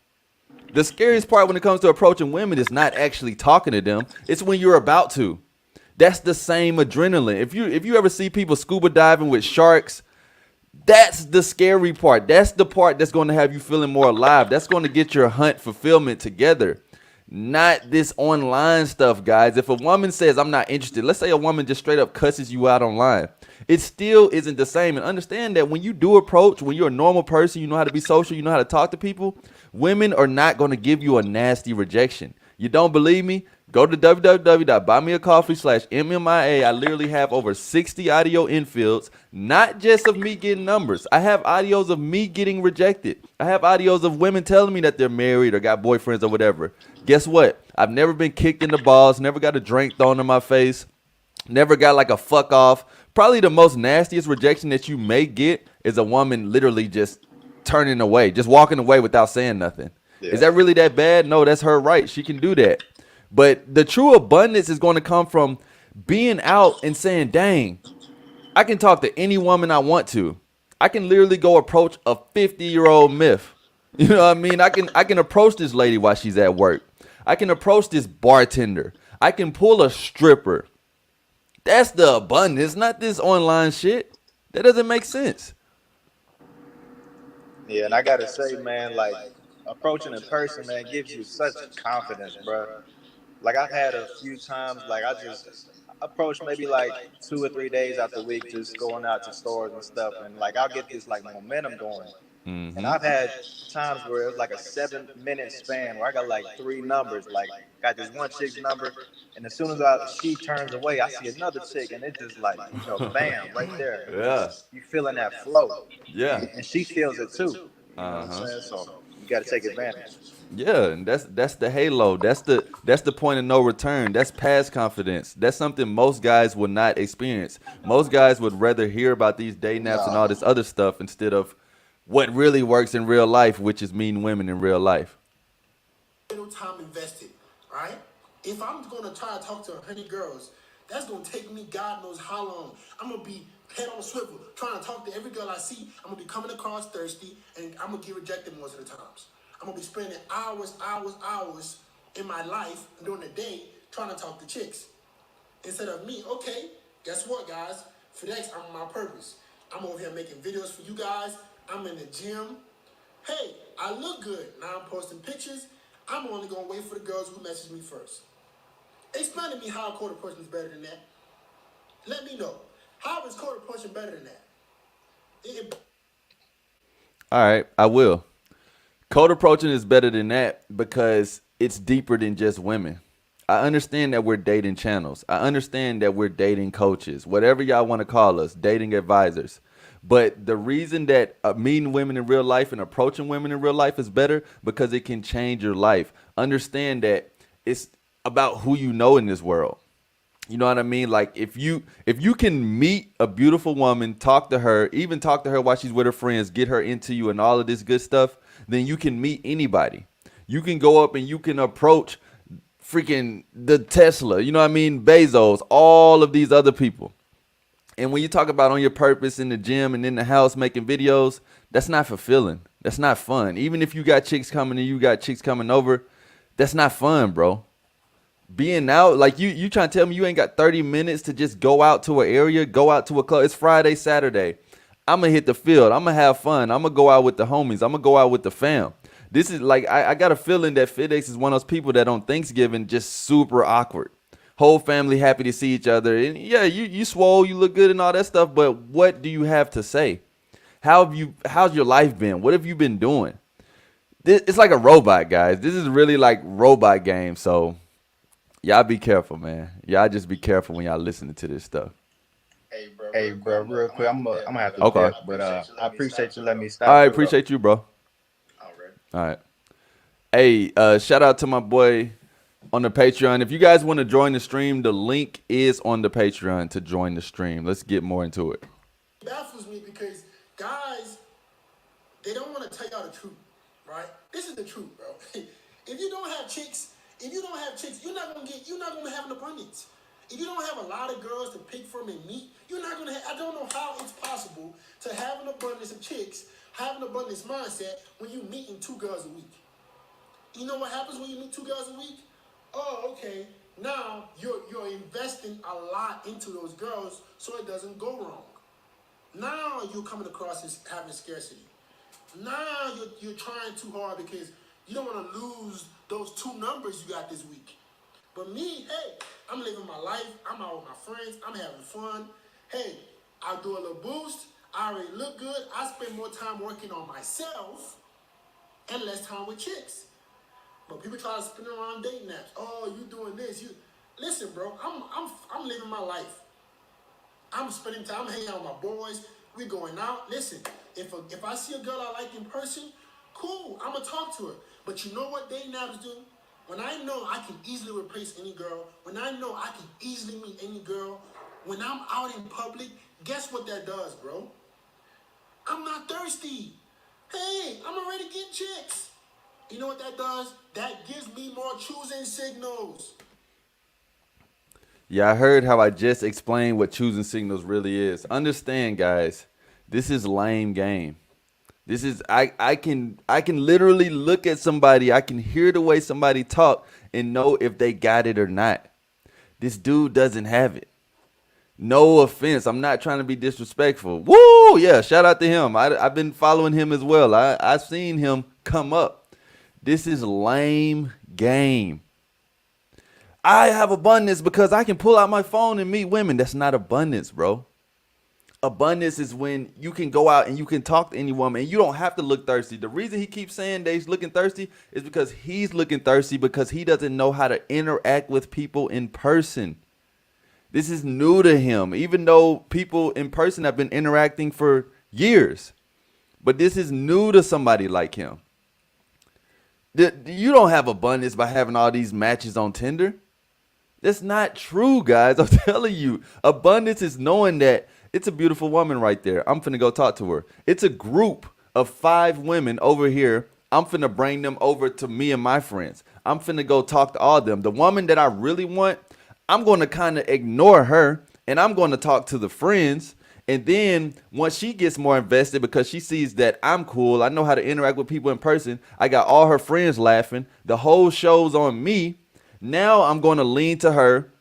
The scariest part when it comes to approaching women is not actually talking to them. It's when you're about to. That's the same adrenaline. If you ever see people scuba diving with sharks, that's the scary part. That's the part that's going to have you feeling more alive. That's going to get your hunt fulfillment together. Not this online stuff, guys. If a woman says, I'm not interested, let's say a woman just straight up cusses you out online, it still isn't the same. And understand that when you do approach, when you're a normal person, you know how to be social, you know how to talk to people, women are not going to give you a nasty rejection. You don't believe me? Go to www.buymeacoffee.com/MMIA. I literally have over 60 audio infields, not just of me getting numbers. I have audios of me getting rejected. I have audios of women telling me that they're married or got boyfriends or whatever. Guess what? I've never been kicked in the balls, never got a drink thrown in my face, never got like a fuck off. Probably the most nastiest rejection that you may get is a woman literally just turning away, just walking away without saying nothing. Yeah. Is that really that bad? No, that's her right. She can do that. But the true abundance is going to come from being out and saying, dang, I can talk to any woman I want to. I can literally go approach a 50-year-old myth. You know what I mean? I can approach this lady while she's at work. I can approach this bartender. I can pull a stripper. That's the abundance, not this online shit. That doesn't make sense. Yeah, and I gotta say, man, like approaching in person, man, gives you such confidence, bro. Like I've had a few times, like I just approach maybe like 2 or 3 days out the week, just going out to stores and stuff, and like I'll get this like momentum going. Mm-hmm. And I've had times where it was like a 7-minute span where I got like 3 numbers, like got this one chick's number, and as soon as she turns away, I see another chick, and it's just like, you know, bam, right there. Yeah. You feeling that flow. Yeah. And she feels it too. You know what I'm saying? So you got to take advantage. Yeah, and that's the halo. That's the point of no return. That's past confidence. That's something most guys would not experience. Most guys would rather hear about these day naps and all this other stuff instead of what really works in real life, which is meeting women in real life. No time invested, right? If I'm going to try to talk to 100 girls, that's going to take me God knows how long. I'm going to be head on swivel, trying to talk to every girl I see. I'm going to be coming across thirsty, and I'm going to get rejected most of the times. I'm going to be spending hours in my life during the day trying to talk to chicks. Instead of me, okay, guess what, guys? FitxFearless, I'm on my purpose. I'm over here making videos for you guys. I'm in the gym. Hey, I look good. Now I'm posting pictures. I'm only going to wait for the girls who message me first. Explain to me how a quarter person is better than that. Let me know. How is quarter person better than that? All right, I will. Code approaching is better than that because it's deeper than just women. I understand that we're dating channels. I understand that we're dating coaches, whatever y'all want to call us, dating advisors. But the reason that meeting women in real life and approaching women in real life is better because it can change your life. Understand that it's about who you know in this world. You know what I mean? Like if you can meet a beautiful woman, talk to her, even talk to her while she's with her friends, get her into you and all of this good stuff, then you can meet anybody. You can go up and you can approach freaking the Tesla, you know what I mean? Bezos, all of these other people. And when you talk about on your purpose in the gym and in the house making videos, that's not fulfilling. That's not fun. Even if you got chicks coming and you got chicks coming over, that's not fun, bro. Being out, like you trying to tell me you ain't got 30 minutes to just go out to an area, go out to a club. It's Friday, Saturday. I'm going to hit the field. I'm going to have fun. I'm going to go out with the homies. I'm going to go out with the fam. This is like, I got a feeling that FitX is one of those people that on Thanksgiving just super awkward. Whole family happy to see each other. And yeah, you swole, you look good and all that stuff, but what do you have to say? How's your life been? What have you been doing? It's like a robot, guys. This is really like robot game. So Y'all be careful, man. Y'all just be careful when y'all listening to this stuff. Hey, bro, real quick, I'm gonna have to Okay. dip, but I appreciate you letting me All stop right, through though. appreciate you, bro. All right. Hey, shout out to my boy on the Patreon. If you guys want to join the stream, the link is on the Patreon to join the stream. Let's get more into it. It baffles me because guys, they don't want to tell y'all the truth, right? This is the truth, bro. If you don't have chicks, you're not gonna have an abundance. If you don't have a lot of girls to pick from and meet, you're not gonna have, I don't know how it's possible to have an abundance of chicks, have an abundance mindset when you meeting 2 girls a week. You know what happens when you meet 2 girls a week? Oh, okay. Now you're investing a lot into those girls so it doesn't go wrong. Now you're coming across as having scarcity. Now you're trying too hard because you don't want to lose those 2 numbers you got this week. But me, hey, I'm living my life. I'm out with my friends. I'm having fun. Hey, I do a little boost. I already look good. I spend more time working on myself and less time with chicks. But people try to spin around dating apps. Oh, you doing this? You listen, bro. I'm living my life. I'm spending time hanging out with my boys. We going out. Listen, if I see a girl I like in person, cool. I'm gonna talk to her. But you know what dating apps do? When I know I can easily replace any girl, when I know I can easily meet any girl, when I'm out in public, guess what that does, bro? I'm not thirsty. Hey, I'm already getting chicks. You know what that does? That gives me more choosing signals. Yeah, I heard how I just explained what choosing signals really is. Understand, guys, this is lame game. This is I can literally look at somebody, I can hear the way somebody talk and know if they got it or not. This dude doesn't have it. No offense, I'm not trying to be disrespectful. Woo, yeah, shout out to him. I've been following him as well. I've seen him come up. This is lame game. I have abundance because I can pull out my phone and meet women. That's not abundance, bro. Abundance is when you can go out and you can talk to any woman and you don't have to look thirsty. The reason he keeps saying that he's looking thirsty is because he's looking thirsty because he doesn't know how to interact with people in person. This is new to him, even though people in person have been interacting for years. But this is new to somebody like him. You don't have abundance by having all these matches on Tinder. That's not true, guys. I'm telling you. Abundance is knowing that it's a beautiful woman right there. I'm finna go talk to her. It's a group of 5 women over here. I'm finna bring them over to me and my friends. I'm finna go talk to all of them. The woman that I really want, I'm going to kind of ignore her and I'm going to talk to the friends. And then once she gets more invested because she sees that I'm cool, I know how to interact with people in person, I got all her friends laughing, the whole show's on me. Now I'm going to lean to her.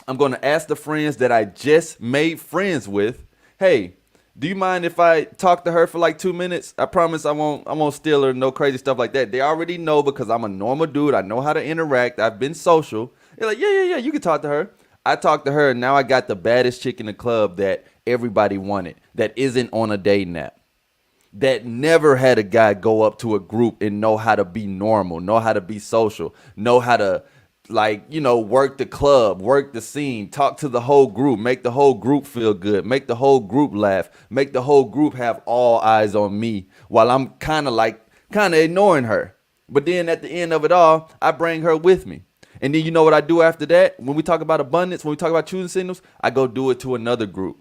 I'm going to ask the friends that I just made friends with, hey, do you mind if I talk to her for like 2 minutes? I promise I won't steal her, no crazy stuff like that. They already know because I'm a normal dude. I know how to interact. I've been social. They're like, yeah, you can talk to her. I talked to her and now I got the baddest chick in the club that everybody wanted, that isn't on a dating app, that never had a guy go up to a group and know how to be normal, know how to be social, know how to work the club, work the scene, talk to the whole group, make the whole group feel good, make the whole group laugh, make the whole group have all eyes on me while I'm kind of ignoring her. But then at the end of it all, I bring her with me. And then you know what I do after that? When we talk about abundance, when we talk about choosing signals, I go do it to another group.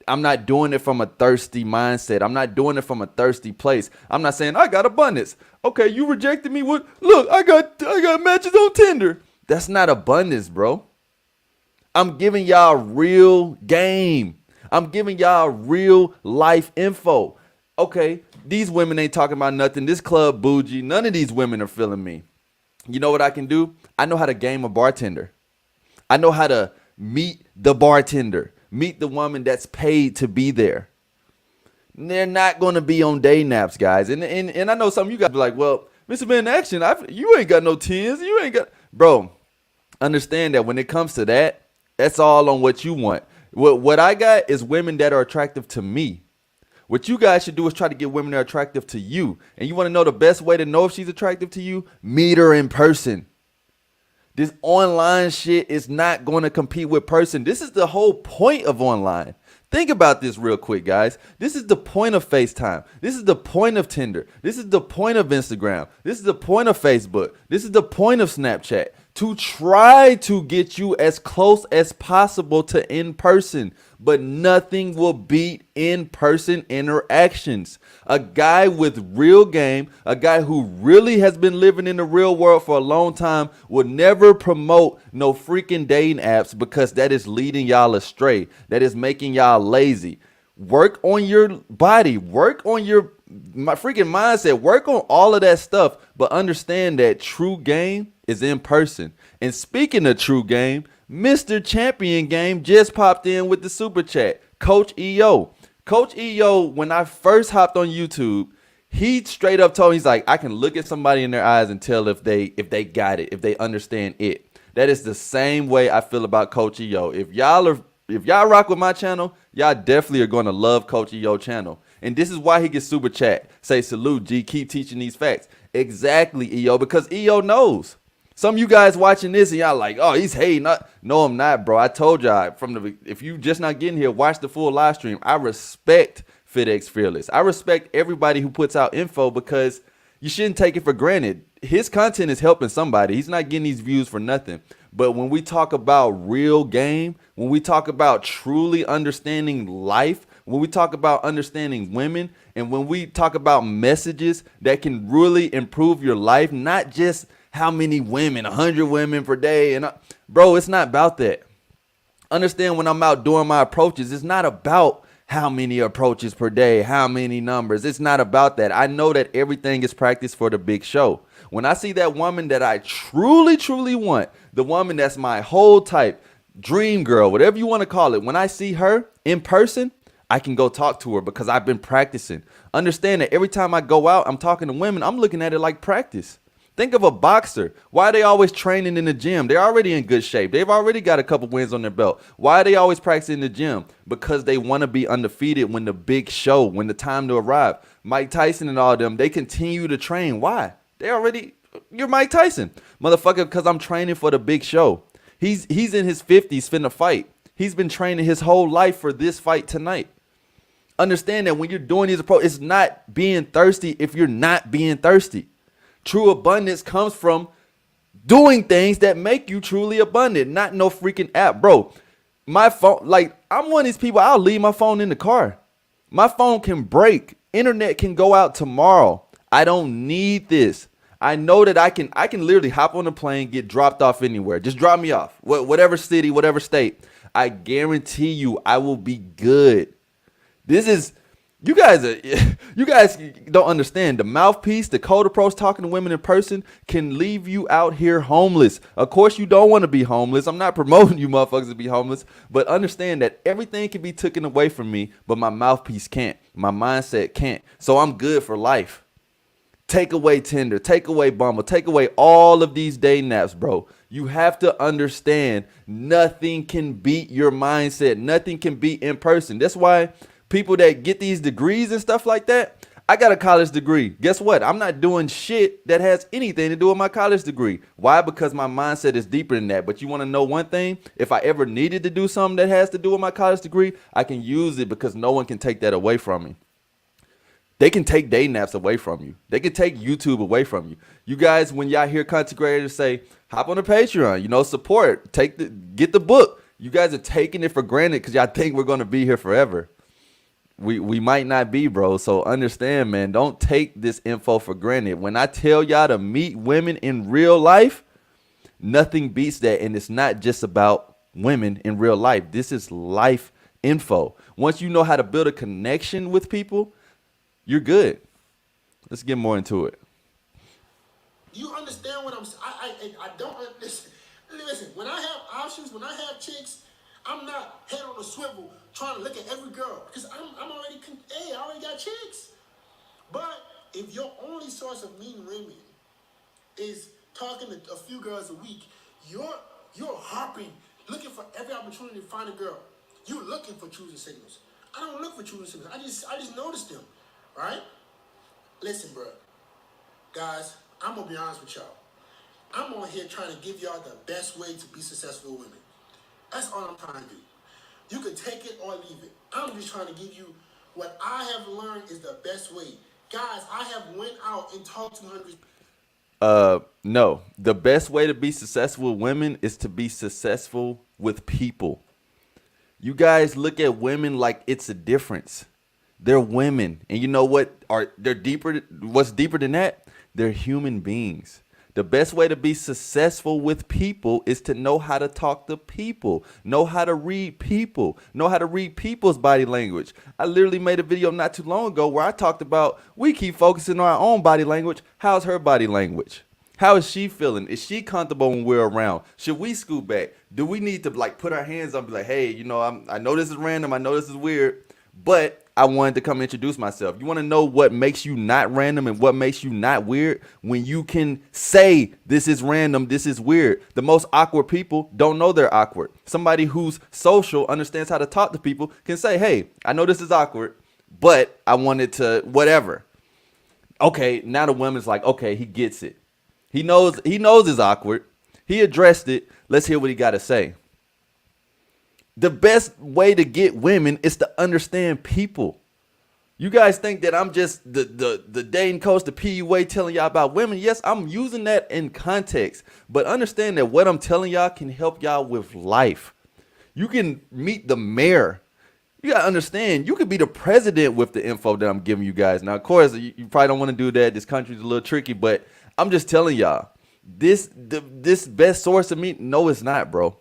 I'm not doing it from a thirsty mindset. I'm not doing it from a thirsty place. I'm not saying I got abundance. Okay, you rejected me with, look, I got matches on Tinder. That's not abundance, bro. I'm giving y'all real game. I'm giving y'all real life info. Okay, these women ain't talking about nothing. This club bougie. None of these women are feeling me. You know what I can do? I know how to game a bartender. I know how to meet the bartender. Meet the woman that's paid to be there. They're not going to be on day naps, guys. And I know some of you guys be like, well, Mr. Man in Action, you ain't got no 10s. You ain't got... Bro, understand that when it comes to that, that's all on what you want. What I got is women that are attractive to me. What you guys should do is try to get women that are attractive to you. And you want to know the best way to know if she's attractive to you? Meet her in person. This online shit is not going to compete with person. This is the whole point of online. Think about this real quick, guys. This is the point of FaceTime. This is the point of Tinder. This is the point of Instagram. This is the point of Facebook. This is the point of Snapchat. To try to get you as close as possible to in person, but nothing will beat in-person interactions. A guy with real game, a guy who really has been living in the real world for a long time, will never promote no freaking dating apps, because that is leading y'all astray. That is making y'all lazy. Work on your body, work on my freaking mindset, work on all of that stuff, but understand that true game is in person. And speaking of true game, Mr. Champion Game just popped in with the super chat. Coach EO. Coach EO, when I first hopped on YouTube, he straight up told me, he's like, I can look at somebody in their eyes and tell if they got it, if they understand it. That is the same way I feel about Coach EO. If y'all rock with my channel, y'all definitely are going to love Coach EO channel. And this is why he gets super chat. Say, salute, G, keep teaching these facts. Exactly, EO, because EO knows. Some of you guys watching this and y'all like, oh, he's hating. No, I'm not, bro. I told y'all, if you just not getting here, watch the full live stream. I respect FitxFearless. I respect everybody who puts out info, because you shouldn't take it for granted. His content is helping somebody. He's not getting these views for nothing. But when we talk about real game, when we talk about truly understanding life, when we talk about understanding women, and when we talk about messages that can really improve your life, not just how many women, 100 women per day. And bro, it's not about that. Understand, when I'm out doing my approaches, it's not about how many approaches per day, how many numbers. It's not about that. I know that everything is practice for the big show. When I see that woman that I truly, truly want, the woman that's my whole type, dream girl, whatever you want to call it, when I see her in person, I can go talk to her because I've been practicing. Understand that every time I go out, I'm talking to women, I'm looking at it like practice. Think of a boxer. Why are they always training in the gym? They're already in good shape. They've already got a couple wins on their belt. Why are they always practicing in the gym? Because they want to be undefeated when the big show, when the time to arrive. Mike Tyson and all of them, they continue to train. Why? You're Mike Tyson. Motherfucker, because I'm training for the big show. He's in his 50s finna fight. He's been training his whole life for this fight tonight. Understand that when you're doing these approaches, it's not being thirsty if you're not being thirsty. True abundance comes from doing things that make you truly abundant, not no freaking app. Bro, my phone, like, I'm one of these people, I'll leave my phone in the car. My phone can break. Internet can go out tomorrow. I don't need this. I know that I can literally hop on a plane, get dropped off anywhere. Just drop me off. Whatever city, whatever state. I guarantee you I will be good. You guys don't understand. The mouthpiece, the cold approach, talking to women in person can leave you out here homeless. Of course, you don't want to be homeless. I'm not promoting you motherfuckers to be homeless, but understand that everything can be taken away from me, but my mouthpiece can't. My mindset can't. So I'm good for life. Take away Tinder, take away Bumble, take away all of these dating apps, bro. You have to understand nothing can beat your mindset. Nothing can beat in person. That's why people that get these degrees and stuff like that, I got a college degree. Guess what? I'm not doing shit that has anything to do with my college degree. Why? Because my mindset is deeper than that. But you want to know one thing? If I ever needed to do something that has to do with my college degree, I can use it because no one can take that away from me. They can take dating apps away from you. They can take YouTube away from you. You guys, when y'all hear content creators say, hop on the Patreon, support, get the book. You guys are taking it for granted because y'all think we're going to be here forever. We might not be, bro. So understand, man, don't take this info for granted. When I tell y'all to meet women in real life, nothing beats that. And it's not just about women in real life. This is life info. Once you know how to build a connection with people, you're good. Let's get more into it. You understand what I'm saying? I don't understand. Listen, when I have options, when I have chicks, I'm not head on a swivel trying to look at every girl because I already got chicks. But if your only source of meeting women is talking to a few girls a week, you're harping, looking for every opportunity to find a girl. You're looking for choosing signals. I don't look for choosing signals. I just notice them, right? Listen, bro, guys, I'm gonna be honest with y'all. I'm on here trying to give y'all the best way to be successful with women. That's all I'm trying to do. You can take it or leave it. I'm just trying to give you what I have learned is the best way. Guys, I have went out and talked to hundreds. No. The best way to be successful with women is to be successful with people. You guys look at women like it's a difference. They're women. And you know what? They're deeper. What's deeper than that? They're human beings. The best way to be successful with people is to know how to talk to people, know how to read people, know how to read people's body language. I literally made a video not too long ago where I talked about we keep focusing on our own body language. How's her body language? How is she feeling? Is she comfortable when we're around? Should we scoot back? Do we need to like put our hands up and be like, hey, you know, I know this is random. I know this is weird, but I wanted to come introduce myself. You want to know what makes you not random and what makes you not weird? When you can say this is random, this is weird. The most awkward people don't know they're awkward. Somebody who's social, understands how to talk to people, can say, hey, I know this is awkward, but I wanted to whatever. Okay, now the woman's like, okay, he gets it. He knows it's awkward. He addressed it. Let's hear what he got to say. The best way to get women is to understand people. You guys think that I'm just the dating coach, the PUA telling y'all about women. Yes, I'm using that in context. But understand that what I'm telling y'all can help y'all with life. You can meet the mayor. You got to understand, you could be the president with the info that I'm giving you guys. Now, of course, you probably don't want to do that. This country's a little tricky, but I'm just telling y'all, this best source of me. No, it's not, bro.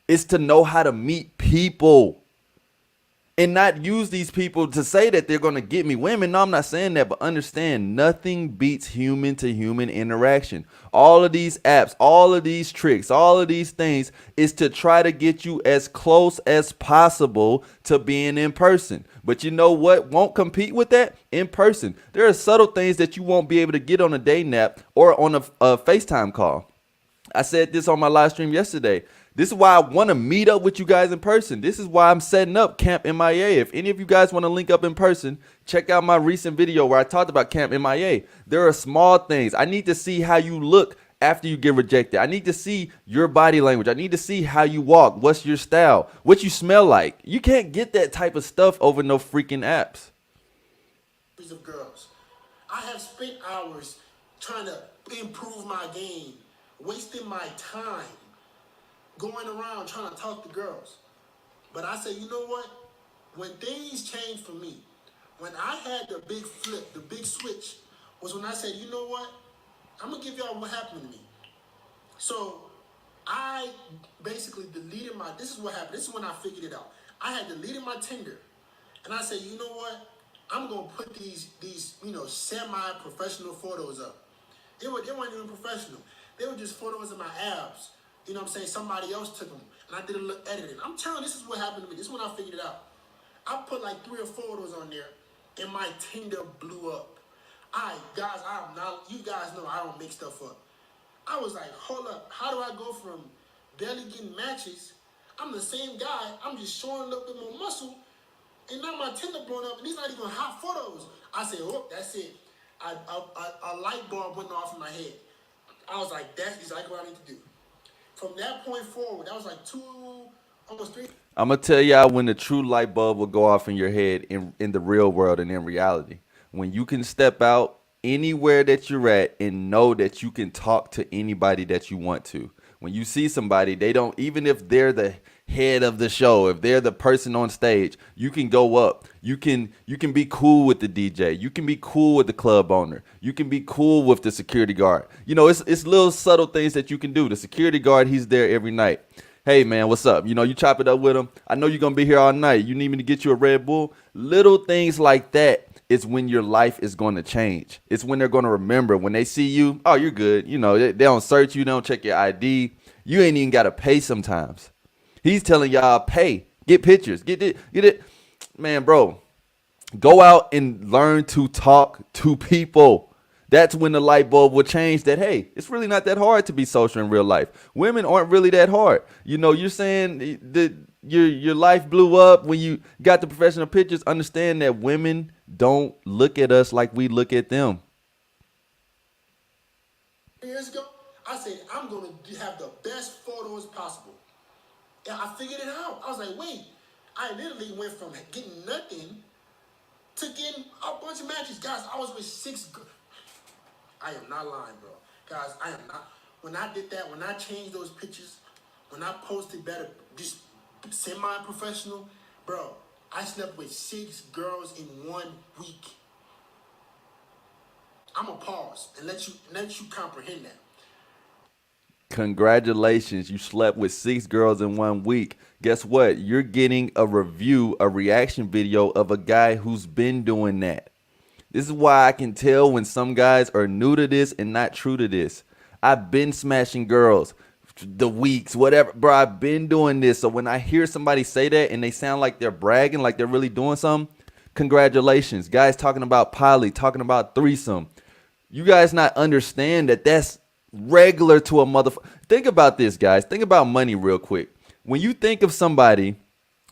It's to know how to meet people and not use these people to say that they're going to get me women. No, I'm not saying that, but understand nothing beats human to human interaction. All of these apps, all of these tricks, all of these things is to try to get you as close as possible to being in person. But you know what won't compete with that? In person. There are subtle things that you won't be able to get on a dating app or on a FaceTime call. I said this on my live stream yesterday. This is why I want to meet up with you guys in person. This is why I'm setting up Camp MIA. If any of you guys want to link up in person, check out my recent video where I talked about Camp MIA. There are small things. I need to see how you look after you get rejected. I need to see your body language. I need to see how you walk. What's your style? What you smell like. You can't get that type of stuff over no freaking apps. Of girls. I have spent hours trying to improve my game, wasting my time, going around trying to talk to girls. But I said, you know what? When things changed for me, when I had the big flip, the big switch, was when I said, you know what? I'm going to give y'all what happened to me. So I basically deleted this is what happened. This is when I figured it out. I had deleted my Tinder. And I said, you know what? I'm going to put these semi-professional photos up. They weren't even professional. They were just photos of my abs. You know what I'm saying? Somebody else took them. And I did a little editing. I'm telling you, this is what happened to me. This is when I figured it out. I put like 3 or 4 photos on there, and my Tinder blew up. Guys, you guys know I don't make stuff up. I was like, hold up. How do I go from barely getting matches? I'm the same guy. I'm just showing a little bit more muscle. And now my Tinder blown up, and these not even hot photos. I said, oh, that's it. A light bulb went off in my head. I was like, that's exactly what I need to do. From that point forward, that was like almost 3. I'm going to tell y'all when the true light bulb will go off in your head in the real world and in reality. When you can step out anywhere that you're at and know that you can talk to anybody that you want to. When you see somebody, they don't, even if they're the head of the show, if they're the person on stage, you can go up. You can be cool with the DJ. You can be cool with the club owner. You can be cool with the security guard. You know, it's little subtle things that you can do. The security guard, he's there every night. Hey, man, what's up? You know, you chop it up with him. I know you're going to be here all night. You need me to get you a Red Bull? Little things like that is when your life is going to change. It's when they're going to remember. When they see you, oh, you're good. You know, they don't search you. They don't check your ID. You ain't even got to pay sometimes. He's telling y'all, pay, get pictures, get it. Man, bro, go out and learn to talk to people. That's when the light bulb will change that, hey, it's really not that hard to be social in real life. Women aren't really that hard. You know, you're saying that your life blew up when you got the professional pictures. Understand that women don't look at us like we look at them. Years ago, I said, I'm going to have the best photos possible. And I figured it out. I was like, wait, I literally went from getting nothing to getting a bunch of matches. Guys, I was with 6 girls. I am not lying, bro. Guys, I am not. When I did that, when I changed those pictures, when I posted better, just semi-professional, bro, I slept with 6 girls in 1 week. I'm going to pause and let you comprehend that. Congratulations, you slept with 6 girls in 1 week. Guess what? You're getting a review, a reaction video of a guy who's been doing that. This is why I can tell when some guys are new to this and not true to this. I've been smashing girls, the weeks, whatever. Bro, I've been doing this. So when I hear somebody say that and they sound like they're bragging, like they're really doing something, congratulations. Guys talking about poly, talking about threesome. You guys not understand that that's regular to a motherfucker. Think about this, guys. Think about money real quick. When you think of somebody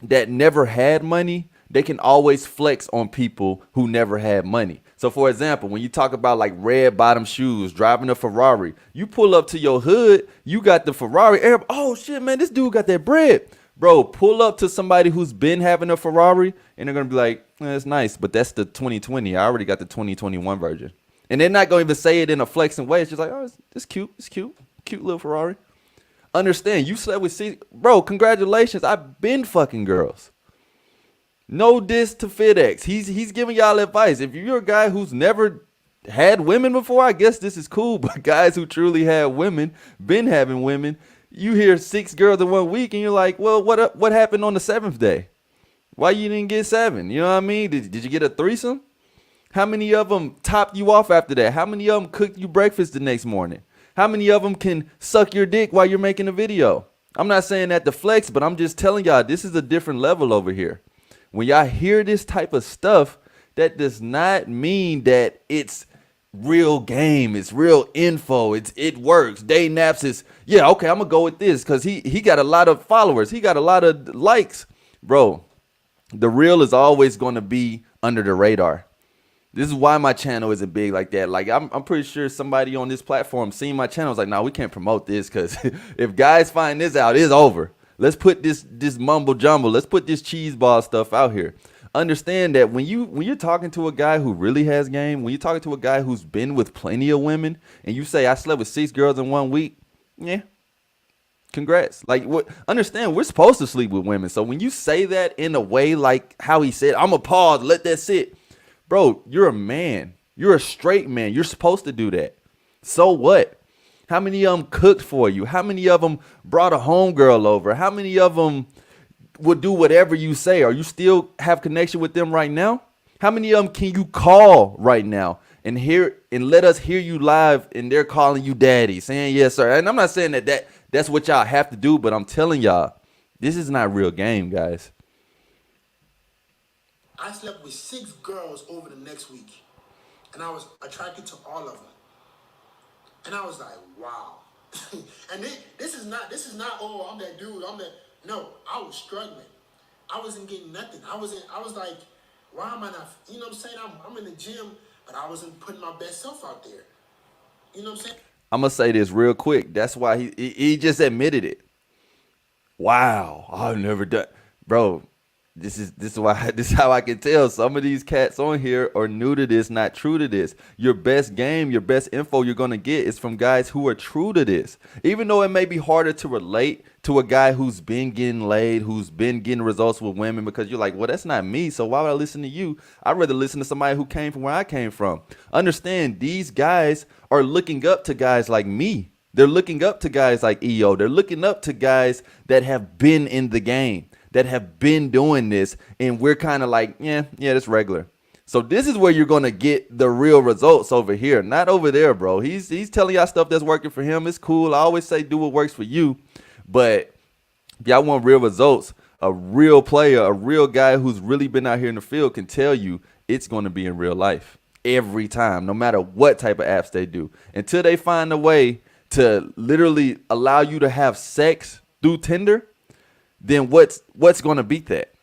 that never had money, they can always flex on people who never had money. So for example, when you talk about like red bottom shoes, driving a Ferrari, you pull up to your hood, you got the Ferrari. Oh shit, man, this dude got that bread. Bro, pull up to somebody who's been having a Ferrari and they're going to be like, that's nice, but that's the 2020. I already got the 2021 version. And they're not going to even say it in a flexing way. It's just like, oh, it's cute. It's cute. Cute little Ferrari. Understand, you slept with 6. Bro, congratulations. I've been fucking girls. No diss to FitX. He's giving y'all advice. If you're a guy who's never had women before, I guess this is cool. But guys who truly have women, been having women, you hear 6 girls in 1 week and you're like, well, what happened on the 7th day? Why you didn't get 7? You know what I mean? Did you get a threesome? How many of them topped you off after that? How many of them cooked you breakfast the next morning? How many of them can suck your dick while you're making a video? I'm not saying that to flex, but I'm just telling y'all this is a different level over here. When y'all hear this type of stuff, that does not mean that it's real game. It's real info. It works. Dave Naps is, yeah, okay, I'm going to go with this because he got a lot of followers. He got a lot of likes. Bro, the real is always going to be under the radar. This is why my channel isn't big like that. Like, I'm pretty sure somebody on this platform seen my channel was like, nah, we can't promote this because if guys find this out, it's over. Let's put this mumble jumble. Let's put this cheese ball stuff out here. Understand that when you're talking to a guy who really has game, when you're talking to a guy who's been with plenty of women, and you say I slept with 6 girls in 1 week, yeah, congrats. Like, what? Understand, we're supposed to sleep with women. So when you say that in a way like how he said, I'm a pause, let that sit. Bro, you're a man. You're a straight man. You're supposed to do that. So what? How many of them cooked for you? How many of them brought a homegirl over? How many of them would do whatever you say? Are you still have connection with them right now? How many of them can you call right now and let us hear you live and they're calling you daddy, saying yes, sir? And I'm not saying that's what y'all have to do, but I'm telling y'all, this is not real game, guys. I slept with 6 girls over the next week, and I was attracted to all of them. And I was like, wow. And this is not, oh, I'm that dude, no, I was struggling. I wasn't getting nothing. I was like, why am I not, you know what I'm saying? I'm in the gym, but I wasn't putting my best self out there. You know what I'm saying? I'm going to say this real quick. That's why he just admitted it. Wow, I've never done. Bro, this is how I can tell some of these cats on here are new to this, not true to this. Your best game, your best info you're going to get is from guys who are true to this. Even though it may be harder to relate to a guy who's been getting laid, who's been getting results with women, because you're like, well, that's not me, so why would I listen to you? I'd rather listen to somebody who came from where I came from. Understand, these guys are looking up to guys like me. They're looking up to guys like EO. They're looking up to guys that have been in the game, that have been doing this, and we're kind of like, yeah, that's regular. So this is where you're going to get the real results over here, not over there, bro. He's telling y'all stuff that's working for him. It's cool. I always say do what works for you. But if y'all want real results, a real player, a real guy who's really been out here in the field can tell you it's going to be in real life every time, no matter what type of apps they do. Until they find a way to literally allow you to have sex through Tinder, then what's going to beat that?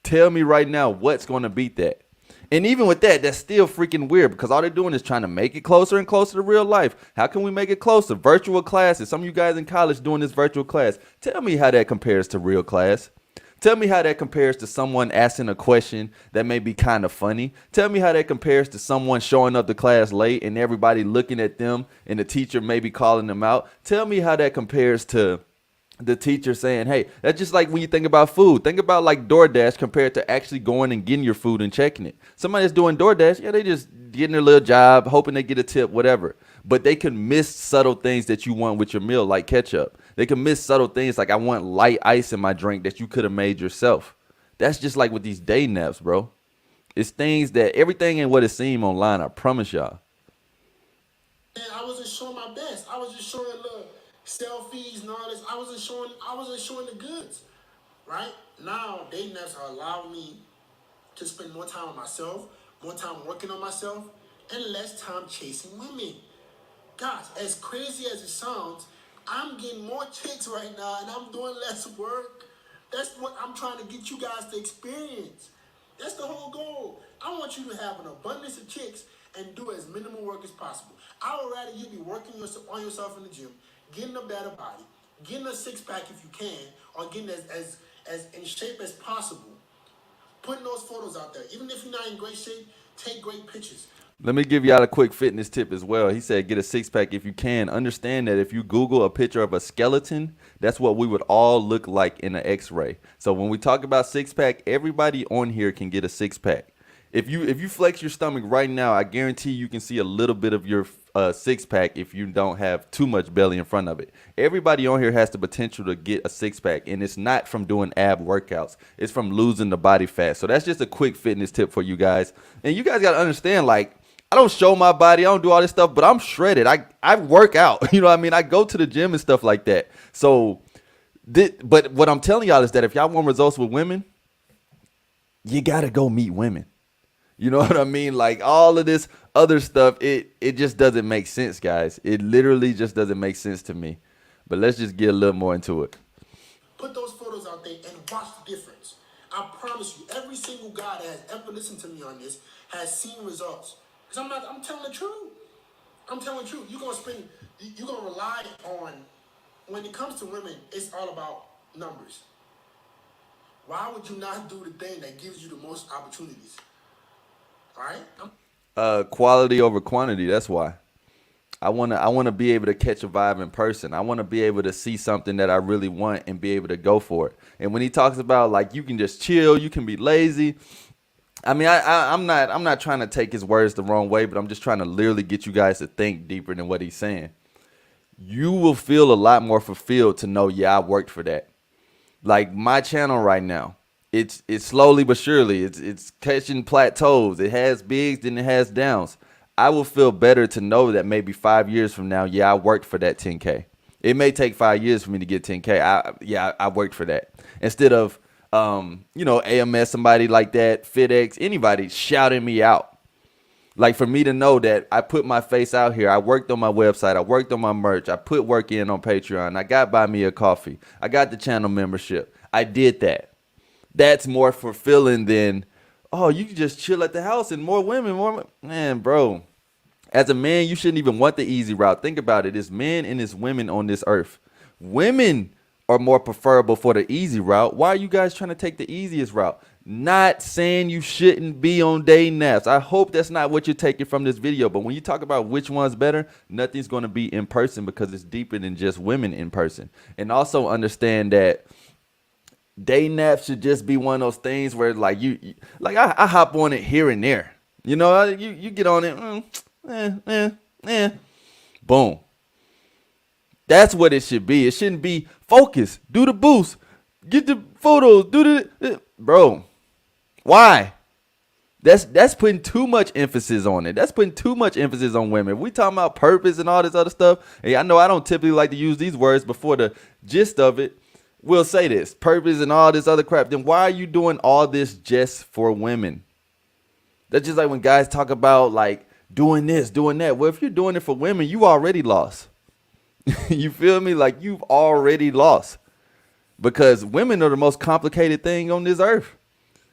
Tell me right now what's going to beat that. And even with that, that's still freaking weird because all they're doing is trying to make it closer and closer to real life. How can we make it closer? Virtual classes. Some of you guys in college doing this virtual class. Tell me how that compares to real class. Tell me how that compares to someone asking a question that may be kind of funny. Tell me how that compares to someone showing up to class late and everybody looking at them and the teacher maybe calling them out. Tell me how that compares to the teacher saying, hey, that's just like when you think about food. Think about like DoorDash compared to actually going and getting your food and checking it. Somebody that's doing DoorDash, yeah, they just getting their little job, hoping they get a tip, whatever. But they can miss subtle things that you want with your meal, like ketchup. They can miss subtle things like I want light ice in my drink that you could have made yourself. That's just like with these day naps, bro. It's things that everything ain't what it seems online, I promise y'all. And I wasn't showing my best. I was just showing little selfies and all this. I wasn't showing the goods. Right? Now, dating apps are allowing me to spend more time on myself, more time working on myself, and less time chasing women. Guys, as crazy as it sounds, I'm getting more chicks right now and I'm doing less work. That's what I'm trying to get you guys to experience. That's the whole goal. I want you to have an abundance of chicks and do as minimal work as possible. I would rather you be working on yourself in the gym, getting a better body, getting a six-pack if you can, or getting as in shape as possible. Putting those photos out there. Even if you're not in great shape, take great pictures. Let me give y'all a quick fitness tip as well. He said get a six-pack if you can. Understand that if you Google a picture of a skeleton, that's what we would all look like in an x-ray. So when we talk about six-pack, everybody on here can get a six-pack. If you flex your stomach right now, I guarantee you can see a little bit of your six-pack if you don't have too much belly in front of it. Everybody on here has the potential to get a six-pack, and it's not from doing ab workouts. It's from losing the body fat. So that's just a quick fitness tip for you guys. And you guys got to understand, like, I don't show my body. I don't do all this stuff, but I'm shredded. I work out. You know what I mean? I go to the gym and stuff like that. So, but what I'm telling y'all is that if y'all want results with women, you got to go meet women. You know what I mean? Like all of this other stuff, it just doesn't make sense, guys. It literally just doesn't make sense to me. But let's just get a little more into it. Put those photos out there and watch the difference. I promise you, every single guy that has ever listened to me on this has seen results. Because I'm telling the truth. I'm telling the truth. You're gonna rely on, when it comes to women, it's all about numbers. Why would you not do the thing that gives you the most opportunities? All right? Quality over quantity. That's why. I wanna be able to catch a vibe in person. I want to be able to see something that I really want and be able to go for it. And when he talks about like you can just chill, you can be lazy. I mean, I'm not trying to take his words the wrong way, but I'm just trying to literally get you guys to think deeper than what he's saying. You will feel a lot more fulfilled to know, yeah, I worked for that. Like my channel right now, it's slowly but surely, it's catching plateaus. It has bigs, then it has downs. I will feel better to know that maybe 5 years from now, yeah, I worked for that 10K. It may take 5 years for me to get 10K. I worked for that. Instead of AMS, somebody like that, FitX, anybody shouting me out. Like for me to know that I put my face out here, I worked on my website, I worked on my merch, I put work in on Patreon, I got buy me a coffee, I got the channel membership. I did that. That's more fulfilling than, oh, you can just chill at the house and more women. Man, bro. As a man, you shouldn't even want the easy route. Think about it. It's men and it's women on this earth. Women are more preferable for the easy route. Why are you guys trying to take the easiest route? Not saying you shouldn't be on day naps. I hope that's not what you're taking from this video. But when you talk about which one's better, nothing's going to be in person because it's deeper than just women in person. And also understand that day naps should just be one of those things where like I hop on it here and there. You know, you get on it. Boom. That's what it should be. It shouldn't be focus, do the boost, get the photos, bro. Why? That's putting too much emphasis on it. That's putting too much emphasis on women. If we talking about purpose and all this other stuff, hey, I know I don't typically like to use these words, but for the gist of it, we'll say this, purpose and all this other crap. Then why are you doing all this just for women? That's just like when guys talk about like doing this, doing that. Well, if you're doing it for women, you already lost. You feel me? Like you've already lost because women are the most complicated thing on this earth.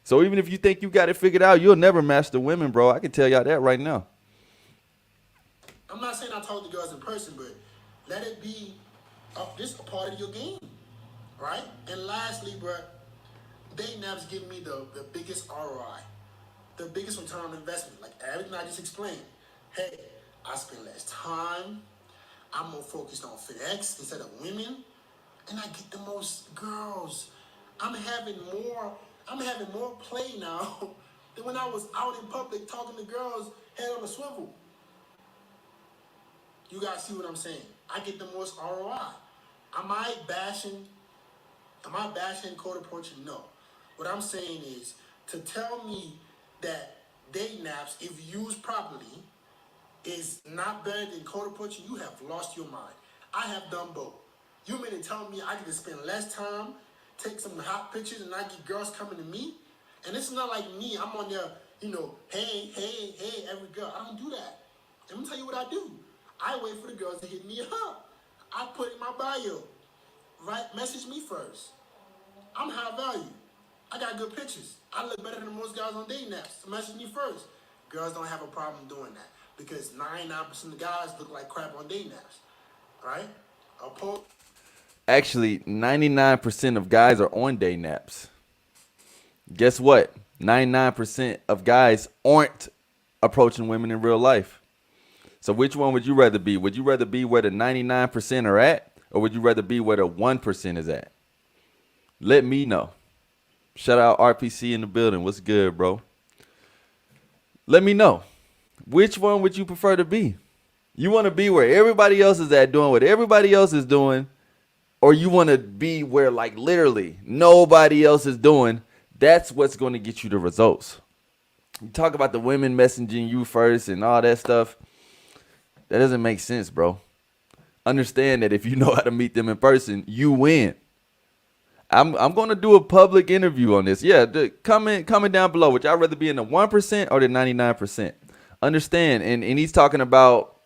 So even if you think you got it figured out, you'll never master women, bro. I can tell y'all that right now. I'm not saying I talk to girls in person, but let it be just a part of your game, right? And lastly, bro, dating apps give me the biggest ROI, the biggest return on investment. Like everything I just explained. Hey, I spend less time. I'm more focused on FitX instead of women, and I get the most girls. I'm having more play now than when I was out in public talking to girls head on a swivel. You guys see what I'm saying? I get the most ROI. Am I bashing? Am I bashing code approaching? No. What I'm saying is to tell me that dating apps, if used properly, is not better than code approaching, you have lost your mind. I have done both. You mean to tell me I can just spend less time, take some hot pictures, and I get girls coming to me? And it's not like me, I'm on there, hey, every girl. I don't do that. Let me tell you what I do. I wait for the girls to hit me up. I put in my bio, right? Message me first. I'm high value. I got good pictures. I look better than most guys on dating apps. So message me first. Girls don't have a problem doing that because 99% of guys look like crap on dating apps, right? Actually, 99% of guys are on dating apps. Guess what? 99% of guys aren't approaching women in real life. So which one would you rather be? Would you rather be where the 99% are at, or would you rather be where the 1% is at? Let me know. Shout out RPC in the building. What's good, bro? Let me know. Which one would you prefer to be? You want to be where everybody else is at doing what everybody else is doing, or you want to be where like literally nobody else is doing? That's what's going to get you the results. You talk about the women messaging you first and all that stuff. That doesn't make sense, bro. Understand that if you know how to meet them in person, you win. I'm going to do a public interview on this. Yeah, comment down below. Would y'all rather be in the 1% or the 99%? Understand, and he's talking about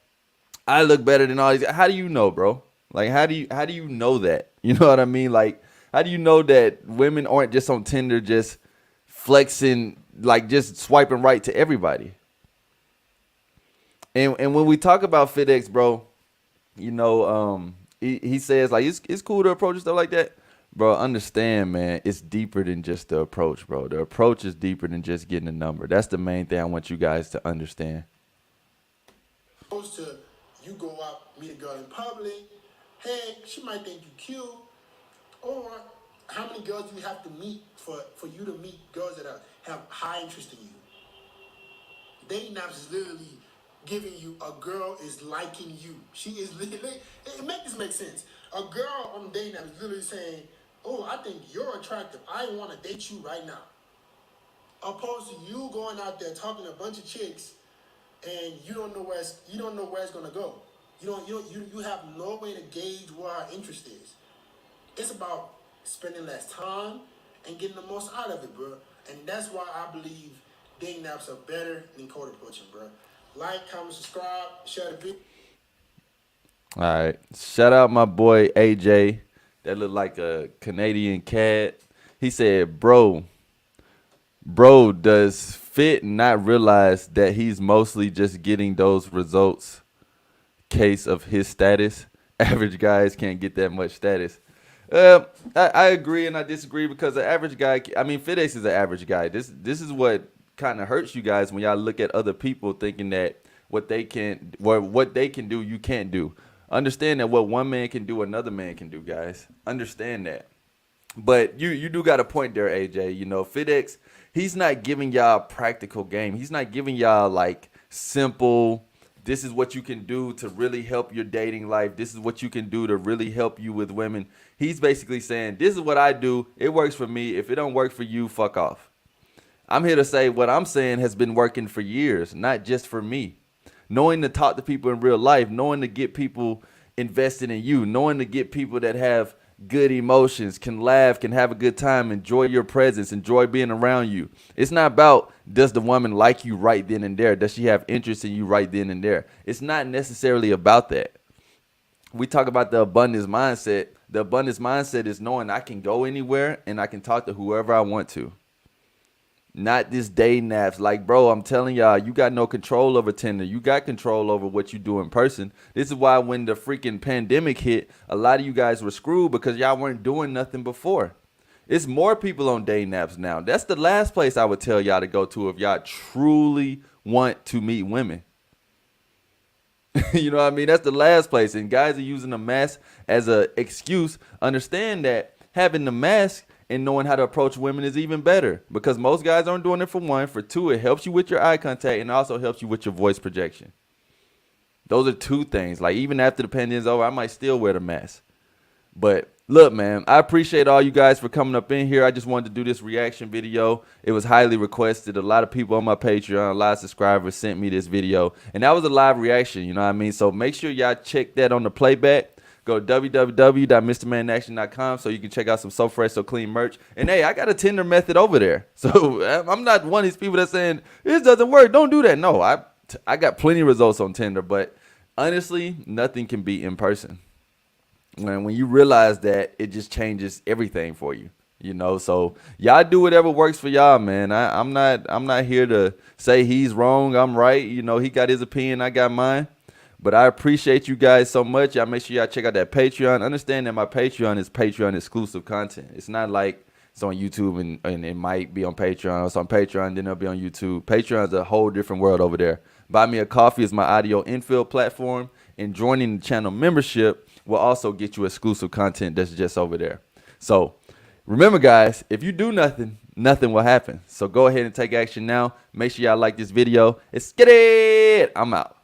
I look better than all these. How do you know, bro? Like, how do you know that? You know what I mean? Like, how do you know that women aren't just on Tinder just flexing, like just swiping right to everybody? And when we talk about FitX, bro, he says like it's cool to approach and stuff like that. Bro, understand, man, it's deeper than just the approach, bro. The approach is deeper than just getting a number. That's the main thing I want you guys to understand. Opposed to you go out, meet a girl in public, hey, she might think you cute, or how many girls do you have to meet for you to meet girls that have high interest in you? Dating apps is literally giving you a girl is liking you. She is literally, make this make sense. A girl on the dating app is literally saying, oh, I think you're attractive. I want to date you right now. Opposed to you going out there talking to a bunch of chicks and you don't know where it's gonna go. You have no way to gauge where her interest is. It's about spending less time and getting the most out of it, bro. And that's why I believe dating apps are better than code approaching, bro. Like, comment, subscribe, share the video. All right. Shout out my boy AJ. That looked like a Canadian cat. He said, bro, does Fit not realize that he's mostly just getting those results case of his status? Average guys can't get that much status. I agree and I disagree because the average guy, I mean, FitX is an average guy. This is what kind of hurts you guys when y'all look at other people thinking that what they can do, you can't do. Understand that what one man can do, another man can do, guys. Understand that. But you do got a point there, AJ. You know, FitX, he's not giving y'all a practical game. He's not giving y'all like simple, this is what you can do to really help your dating life. This is what you can do to really help you with women. He's basically saying, this is what I do. It works for me. If it don't work for you, fuck off. I'm here to say what I'm saying has been working for years, not just for me. Knowing to talk to people in real life, knowing to get people invested in you, knowing to get people that have good emotions, can laugh, can have a good time, enjoy your presence, enjoy being around you. It's not about does the woman like you right then and there? Does she have interest in you right then and there? It's not necessarily about that. We talk about the abundance mindset. The abundance mindset is knowing I can go anywhere and I can talk to whoever I want to. not this day naps. Like, bro, I'm telling y'all, you got no control over Tinder. You got control over what you do in person. This is why when the freaking pandemic hit, a lot of you guys were screwed because y'all weren't doing nothing before. It's more people on day naps now. That's the last place I would tell y'all to go to if y'all truly want to meet women. You know what I mean? That's the last place. And guys are using the mask as an excuse. Understand that having the mask and knowing how to approach women is even better, because most guys aren't doing it for one. For two, it helps you with your eye contact and also helps you with your voice projection. Those are two things. Like, even after the pandemic's over, I might still wear the mask. But look, man, I appreciate all you guys for coming up in here. I just wanted to do this reaction video. It was highly requested. A lot of people on my Patreon, a lot of subscribers sent me this video. And that was a live reaction, you know what I mean? So make sure y'all check that on the playback. Go to www.mrmanaction.com so you can check out some So Fresh, So Clean merch. And hey, I got a Tinder method over there. So I'm not one of these people that's saying, this doesn't work, don't do that. No, I got plenty of results on Tinder. But honestly, nothing can beat in person. And when you realize that, it just changes everything for you, you know. So y'all do whatever works for y'all, man. I'm not here to say he's wrong, I'm right. You know, he got his opinion, I got mine. But I appreciate you guys so much. Y'all make sure y'all check out that Patreon. Understand that my Patreon is Patreon exclusive content. It's not like it's on YouTube and it might be on Patreon, or it's on Patreon, then it'll be on YouTube. Patreon's a whole different world over there. Buy Me a Coffee is my audio Infield platform, and joining the channel membership will also get you exclusive content that's just over there. So remember, guys, if you do nothing, nothing will happen. So go ahead and take action now. Make sure y'all like this video. Let's get it. I'm out.